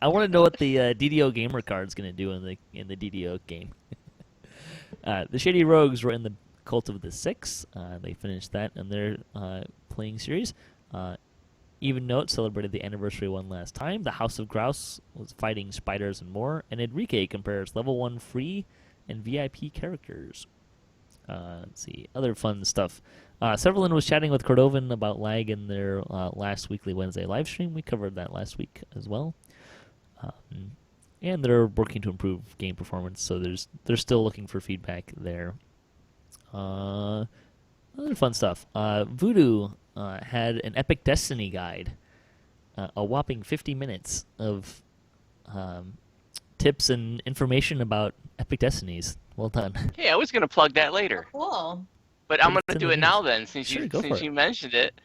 Speaker 1: I want to know what the DDO Gamer card's gonna do in the DDO game. The Shady Rogues were in the Cult of the Six. They finished that in their playing series. Even Note celebrated the anniversary one last time. The House of Grouse was fighting spiders and more. And Enrique compares level 1 free and VIP characters. Let's see. Other fun stuff. Severlin was chatting with Cordovan about lag in their last weekly Wednesday live stream. We covered that last week as well. And they're working to improve game performance, so they're still looking for feedback there. Other fun stuff. Voodoo had an Epic Destiny guide, a whopping 50 minutes of tips and information about Epic Destinies. Well done.
Speaker 2: Hey, I was going to plug that later.
Speaker 3: Cool.
Speaker 2: But I'm going to do it now then, since
Speaker 1: Sure,
Speaker 2: you mentioned it.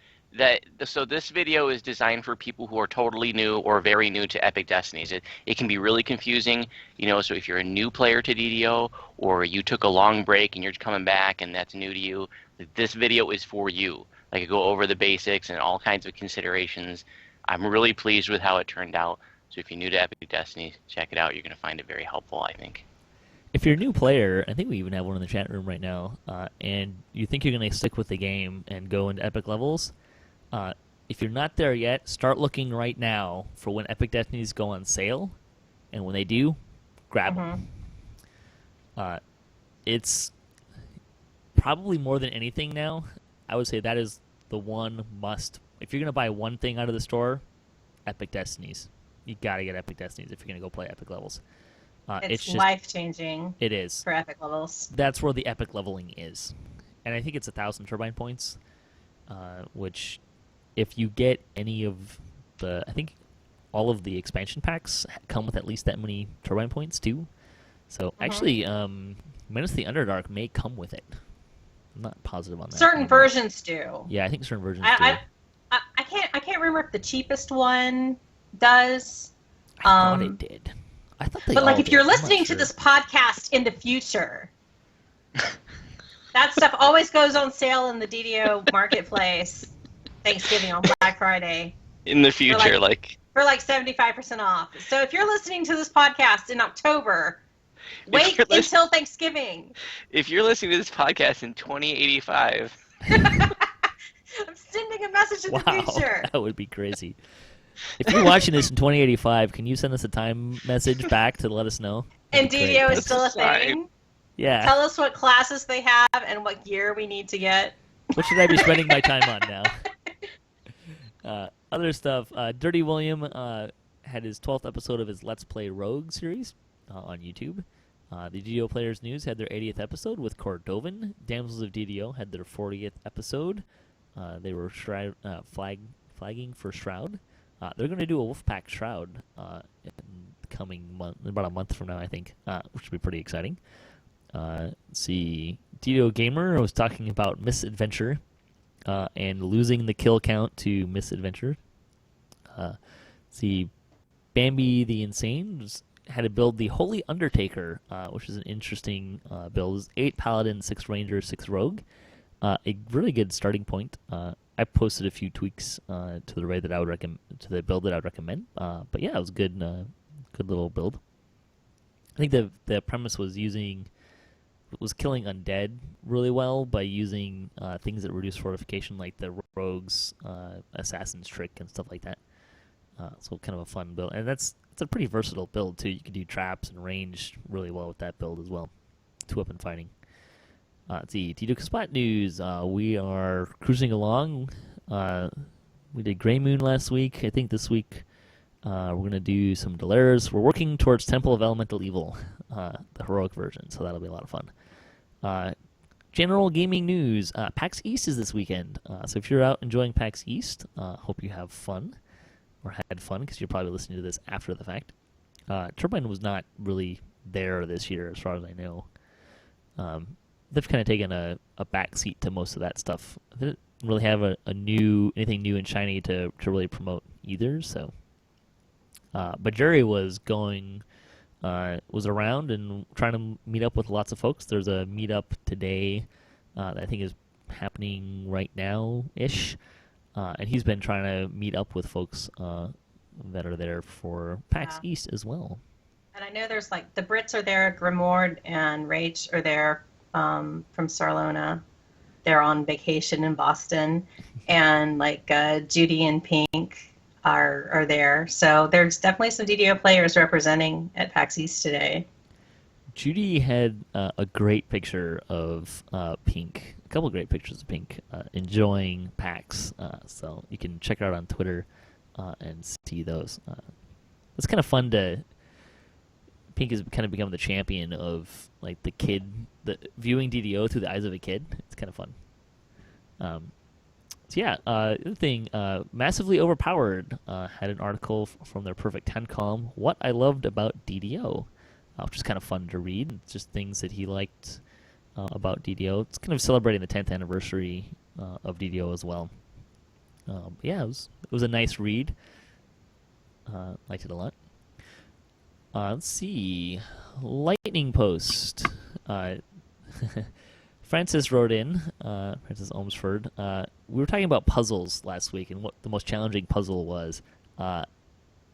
Speaker 2: So this video is designed for people who are totally new or very new to Epic Destinies. It can be really confusing, so if you're a new player to DDO or you took a long break and you're coming back and that's new to you, this video is for you. Like, I go over the basics and all kinds of considerations. I'm really pleased with how it turned out. So if you're new to Epic Destinies, check it out. You're going to find it very helpful, I think.
Speaker 1: If you're a new player, I think we even have one in the chat room right now, and you think you're going to stick with the game and go into epic levels, if you're not there yet, start looking right now for when Epic Destinies go on sale, and when they do, grab them. It's probably more than anything now. I would say that is the one must. If you're going to buy one thing out of the store, Epic Destinies. You got to get Epic Destinies if you're going to go play epic levels.
Speaker 3: It's just life-changing.
Speaker 1: It is.
Speaker 3: For epic levels.
Speaker 1: That's where the epic leveling is. And I think it's 1,000 turbine points, which if you get any of I think all of the expansion packs come with at least that many turbine points too. So actually, Menace the Underdark may come with it. I'm not positive on that.
Speaker 3: Certain versions do.
Speaker 1: Yeah, I think certain versions do.
Speaker 3: I can't remember if the cheapest one does.
Speaker 1: I thought it did. I thought they
Speaker 3: But
Speaker 1: all
Speaker 3: if
Speaker 1: did.
Speaker 3: you're
Speaker 1: I'm not
Speaker 3: listening to
Speaker 1: sure.
Speaker 3: this podcast in the future, that stuff always goes on sale in the DDO marketplace. Thanksgiving on Black Friday.
Speaker 2: In the future,
Speaker 3: for 75% off. So if you're listening to this podcast in October, wait until Thanksgiving.
Speaker 2: If you're listening to this podcast in 2085,
Speaker 3: I'm sending a message in the future.
Speaker 1: That would be crazy. If you're watching this in 2085, can you send us a time message back to let us know?
Speaker 3: And DDO is
Speaker 2: That's
Speaker 3: still a
Speaker 2: fine.
Speaker 3: thing.
Speaker 1: Yeah.
Speaker 3: Tell us what classes they have and what gear we need to get.
Speaker 1: What should I be spending my time on now? Other stuff. Dirty William had his 12th episode of his Let's Play Rogue series on YouTube. The DDO Players News had their 80th episode with Cordovan. Damsels of DDO had their 40th episode. They were flagging for Shroud. They're going to do a Wolfpack Shroud in the coming month, about a month from now, I think, which will be pretty exciting. Let's see. DDO Gamer was talking about Misadventure and losing the kill count to Misadventure. See, Bambi the Insane had to build the Holy Undertaker, which is an interesting build. It was 8 Paladin, 6 Ranger, 6 Rogue. A really good starting point. I posted a few tweaks to the raid that I would recommend, to the build that I would recommend. But yeah, it was good. Good little build. I think the premise was killing undead really well by using things that reduce fortification, like the rogue's assassin's trick and stuff like that. So kind of a fun build, and it's a pretty versatile build too. You can do traps and range really well with that build as well. 2-weapon fighting. Let's see, DDO Spot News. We are cruising along. We did Grey Moon last week. I think this week we're going to do some Delares. We're working towards Temple of Elemental Evil, the heroic version, so that'll be a lot of fun. General gaming news. PAX East is this weekend. So if you're out enjoying PAX East, hope you have fun, or had fun, because you're probably listening to this after the fact. Turbine was not really there this year, as far as I know. They've kind of taken a back seat to most of that stuff. They didn't really have anything new and shiny to really promote either. So, but Jerry was around and trying to meet up with lots of folks. There's a meetup today that I think is happening right now ish, and he's been trying to meet up with folks that are there for PAX East as well.
Speaker 3: And I know there's the Brits are there, Grimoire and Rach are there. From Sarlona. They're on vacation in Boston, and Judy and Pink are there. So there's definitely some DDO players representing at PAX East today.
Speaker 1: Judy had a great picture of Pink, a couple great pictures of Pink enjoying PAX. So you can check her out on Twitter and see those. It's kind of fun to. Pink has kind of become the champion of the kid, viewing DDO through the eyes of a kid. It's kind of fun. So yeah, the other thing, Massively Overpowered had an article from their Perfect 10 column, What I Loved About DDO, which is kind of fun to read. It's just things that he liked about DDO. It's kind of celebrating the 10th anniversary of DDO as well. Yeah, it was a nice read. Liked it a lot. Let's see. Lightning Post. Francis wrote in, Francis Olmsford. We were talking about puzzles last week and what the most challenging puzzle was.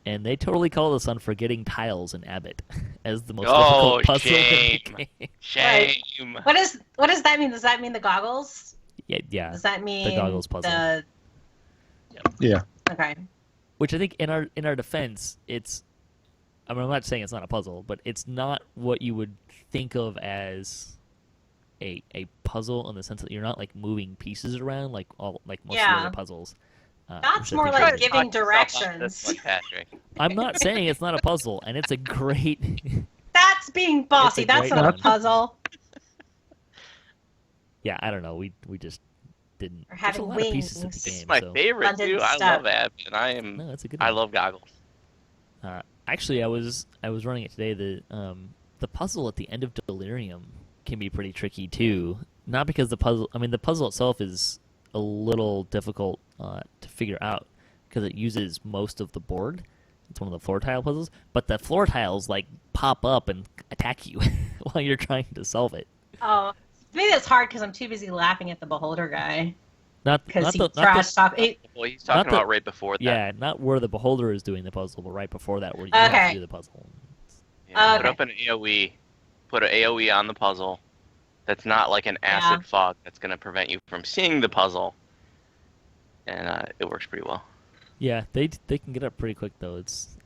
Speaker 1: And they totally called us on forgetting tiles in Abbott as the most difficult puzzle
Speaker 2: shame.
Speaker 1: in the game.
Speaker 2: Shame.
Speaker 3: What does that mean? Does that mean the goggles?
Speaker 1: Yeah.
Speaker 3: Does that mean
Speaker 1: the goggles puzzle?
Speaker 4: Yeah.
Speaker 3: Okay.
Speaker 1: Which I think in our defense, it's. I mean, I'm not saying it's not a puzzle, but it's not what you would think of as a puzzle in the sense that you're not like moving pieces around like most of the other puzzles.
Speaker 3: That's more like giving directions.
Speaker 2: Patrick.
Speaker 1: I'm not saying it's not a puzzle, and it's a great.
Speaker 3: That's being bossy. That's not a puzzle.
Speaker 1: Yeah, I don't know. We just didn't.
Speaker 3: Or having
Speaker 1: There's a lot
Speaker 3: wings.
Speaker 1: of pieces of the game.
Speaker 2: It's my favorite too. I love Abbott, and
Speaker 1: No, that's a good
Speaker 2: I
Speaker 1: one.
Speaker 2: love goggles.
Speaker 1: Actually, I was running it today. The puzzle at the end of Delirium can be pretty tricky too. Not because the puzzle itself is a little difficult to figure out because it uses most of the board. It's one of the floor tile puzzles, but the floor tiles like pop up and attack you while you're trying to solve it.
Speaker 3: Oh, maybe that's hard because I'm too busy laughing at the beholder guy. Because he trashed off.
Speaker 2: Well, he's talking about right before that.
Speaker 1: Yeah, not where the beholder is doing the puzzle, but right before that where you have to do the puzzle.
Speaker 2: Yeah, put up an AoE. Put an AoE on the puzzle. That's not like an acid fog that's going to prevent you from seeing the puzzle. And it works pretty well.
Speaker 1: Yeah, they can get up pretty quick though. It's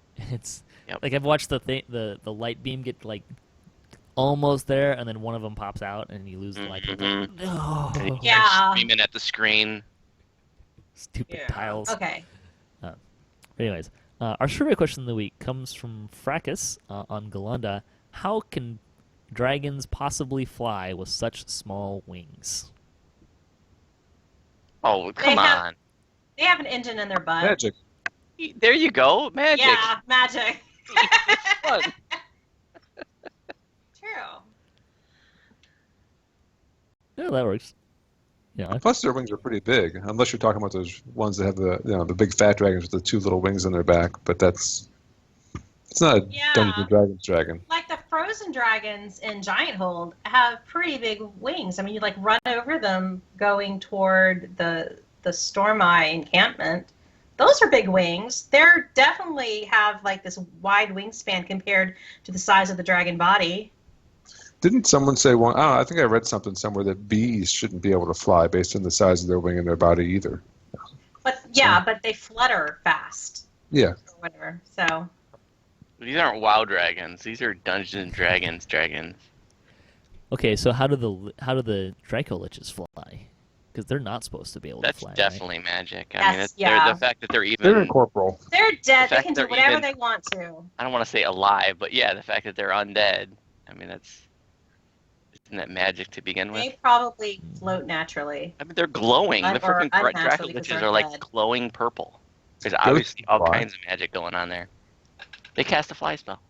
Speaker 1: like I've watched the light beam get like almost there, and then one of them pops out, and you lose the light.
Speaker 2: Mm-hmm.
Speaker 1: No.
Speaker 3: Yeah.
Speaker 2: Screaming at the screen.
Speaker 1: Stupid tiles.
Speaker 3: Okay.
Speaker 1: Anyways, our survey question of the week comes from Fracas on Galanda. How can dragons possibly fly with such small wings?
Speaker 2: Oh, come on.
Speaker 3: They have an engine in their butt.
Speaker 4: Magic.
Speaker 2: There you go. Magic.
Speaker 3: Yeah, magic.
Speaker 2: Fun.
Speaker 3: True.
Speaker 1: Yeah, that works. Yeah.
Speaker 4: Plus, their wings are pretty big, unless you're talking about those ones that have the big fat dragons with the two little wings on their back. But it's not a Dungeons and Dragons dragon.
Speaker 3: Like the frozen dragons in Giant Hold have pretty big wings. I mean, you like run over them going toward the Stormeye encampment. Those are big wings. They're definitely have like this wide wingspan compared to the size of the dragon body.
Speaker 4: Didn't someone say one? I think I read something somewhere that bees shouldn't be able to fly based on the size of their wing and their body either.
Speaker 3: But but they flutter fast.
Speaker 4: Yeah.
Speaker 3: Or whatever. So.
Speaker 2: These aren't WoW dragons. These are Dungeons and Dragons dragons.
Speaker 1: Okay, so how do the Draco Liches fly? Because they're not supposed to be able to fly.
Speaker 2: That's definitely magic.
Speaker 3: Yes,
Speaker 2: I mean, the fact that they're even...
Speaker 4: They're incorporeal.
Speaker 3: They're dead.
Speaker 2: The
Speaker 3: They can do whatever they want to.
Speaker 2: I don't want to say alive, but yeah, the fact that they're undead. I mean, isn't that magic to begin with?
Speaker 3: They probably float naturally.
Speaker 2: I mean, they're glowing. The freaking Draco Liches are like glowing purple. There's obviously all kinds of magic going on there. They cast a fly spell.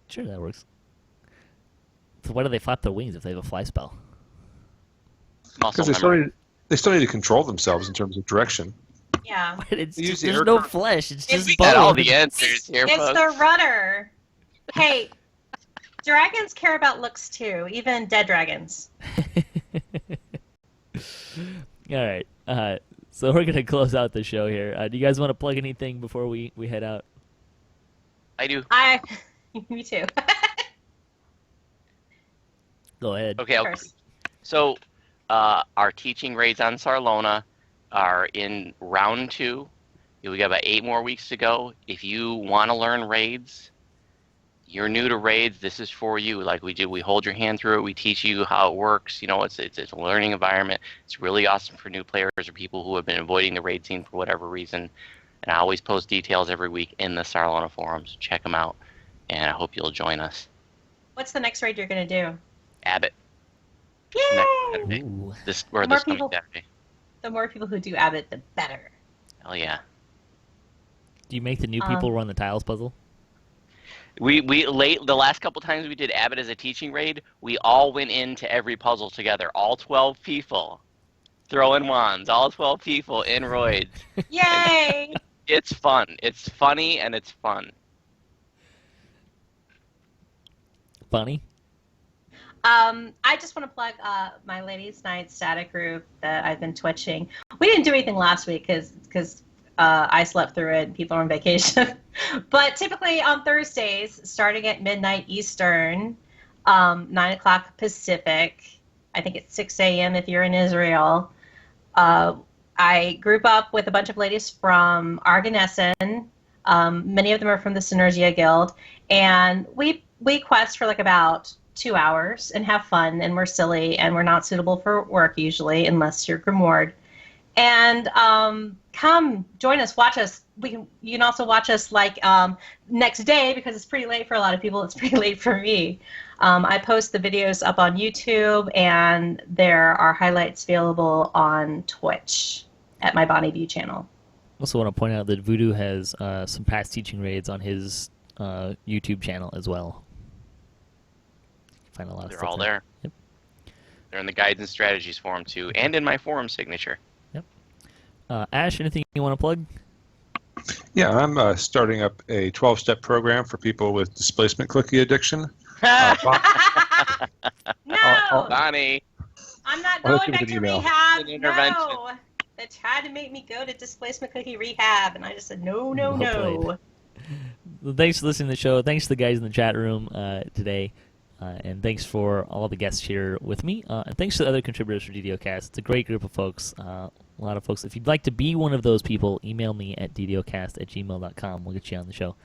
Speaker 1: Sure, that works. So why do they flap their wings if they have a fly spell?
Speaker 4: Because they still need to control themselves in terms of direction.
Speaker 3: Yeah.
Speaker 1: There's no flesh. It's just
Speaker 2: we got all the answers here,
Speaker 3: It's
Speaker 2: folks.
Speaker 3: the rudder. Hey, dragons care about looks too, even dead dragons.
Speaker 1: All right. So we're gonna close out the show here. Do you guys want to plug anything before we head out?
Speaker 2: I do.
Speaker 3: Me too.
Speaker 1: Go ahead.
Speaker 2: Okay. So, our teaching raids on Sarlona are in round 2. We got about 8 more weeks to go. If you want to learn raids, you're new to raids, this is for you. Like we do, we hold your hand through it. We teach you how it works. You know, it's a learning environment. It's really awesome for new players or people who have been avoiding the raid scene for whatever reason. And I always post details every week in the Sarlona forums. Check them out, and I hope you'll join us.
Speaker 3: What's the next raid you're going to do?
Speaker 2: Abbott.
Speaker 3: Yay!
Speaker 2: Next Saturday. This coming Saturday.
Speaker 3: The more people who do Abbott, the better.
Speaker 2: Hell yeah.
Speaker 1: Do you make the new people run the tiles puzzle?
Speaker 2: The last couple times we did Abbott as a teaching raid, we all went into every puzzle together, all 12 people. throwing wands, all 12 people in roids.
Speaker 3: Yay!
Speaker 2: It's fun. It's funny and it's fun.
Speaker 3: I just want to plug my Ladies Night static group that I've been twitching. We didn't do anything last week because I slept through it and people are on vacation. But typically on Thursdays, starting at midnight Eastern, 9 o'clock Pacific, I think it's 6 a.m. if you're in Israel, I group up with a bunch of ladies from Arganessen. Many of them are from the Synergia Guild. And we quest for like about 2 hours and have fun, and we're silly, and we're not suitable for work usually unless you're grimored. And come join us, watch us. You can also watch us like next day, because it's pretty late for a lot of people. It's pretty late for me. I post the videos up on YouTube, and there are highlights available on Twitch at my BonnieBew channel.
Speaker 1: Also want to point out that Voodoo has some past teaching raids on his YouTube channel as well. Find a lot of
Speaker 2: They're
Speaker 1: stuff
Speaker 2: all there.
Speaker 1: Yep.
Speaker 2: They're in the Guides and Strategies forum too, and in my forum signature.
Speaker 1: Yep. Ash, anything you want to plug?
Speaker 4: Yeah, I'm starting up a 12-step program for people with displacement cookie addiction.
Speaker 3: No!
Speaker 2: Bonnie.
Speaker 3: I'm not
Speaker 4: I'll
Speaker 3: going
Speaker 4: give
Speaker 3: back
Speaker 4: it
Speaker 3: to
Speaker 4: an email.
Speaker 3: rehab.
Speaker 2: An intervention.
Speaker 3: No! They tried to make me go to displacement cookie rehab, and I just said no, no,
Speaker 1: Well
Speaker 3: no.
Speaker 1: played. Well, thanks for listening to the show. Thanks to the guys in the chat room today. And thanks for all the guests here with me. And thanks to the other contributors for DDOCast. It's a great group of folks. A lot of folks. If you'd like to be one of those people, email me at ddocast@gmail.com. We'll get you on the show.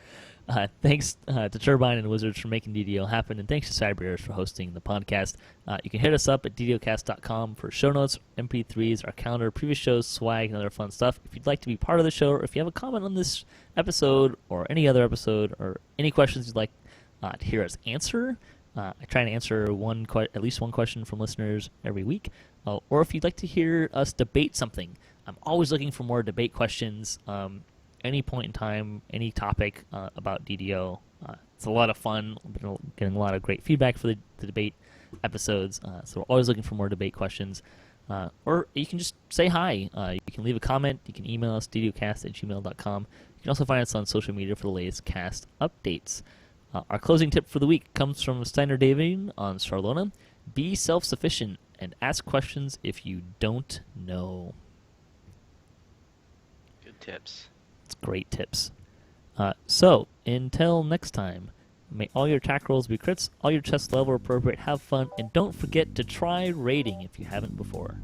Speaker 1: Thanks to Turbine and Wizards for making DDO happen, and thanks to Cyberairs for hosting the podcast. You can hit us up at ddocast.com for show notes, MP3s, our calendar, previous shows, swag, and other fun stuff. If you'd like to be part of the show, or if you have a comment on this episode or any other episode, or any questions you'd like to hear us answer, I try and answer at least one question from listeners every week. Or if you'd like to hear us debate something, I'm always looking for more debate questions. Any point in time, any topic about DDO. It's a lot of fun. I've been getting a lot of great feedback for the debate episodes. So we're always looking for more debate questions. Or you can just say hi. You can leave a comment. You can email us, ddocast@gmail.com. You can also find us on social media for the latest cast updates. Our closing tip for the week comes from Steiner David on Sarlona. Be self-sufficient and ask questions if you don't know.
Speaker 2: Good tips.
Speaker 1: It's great tips. So, until next time, may all your attack rolls be crits, all your chest level appropriate, have fun, and don't forget to try raiding if you haven't before.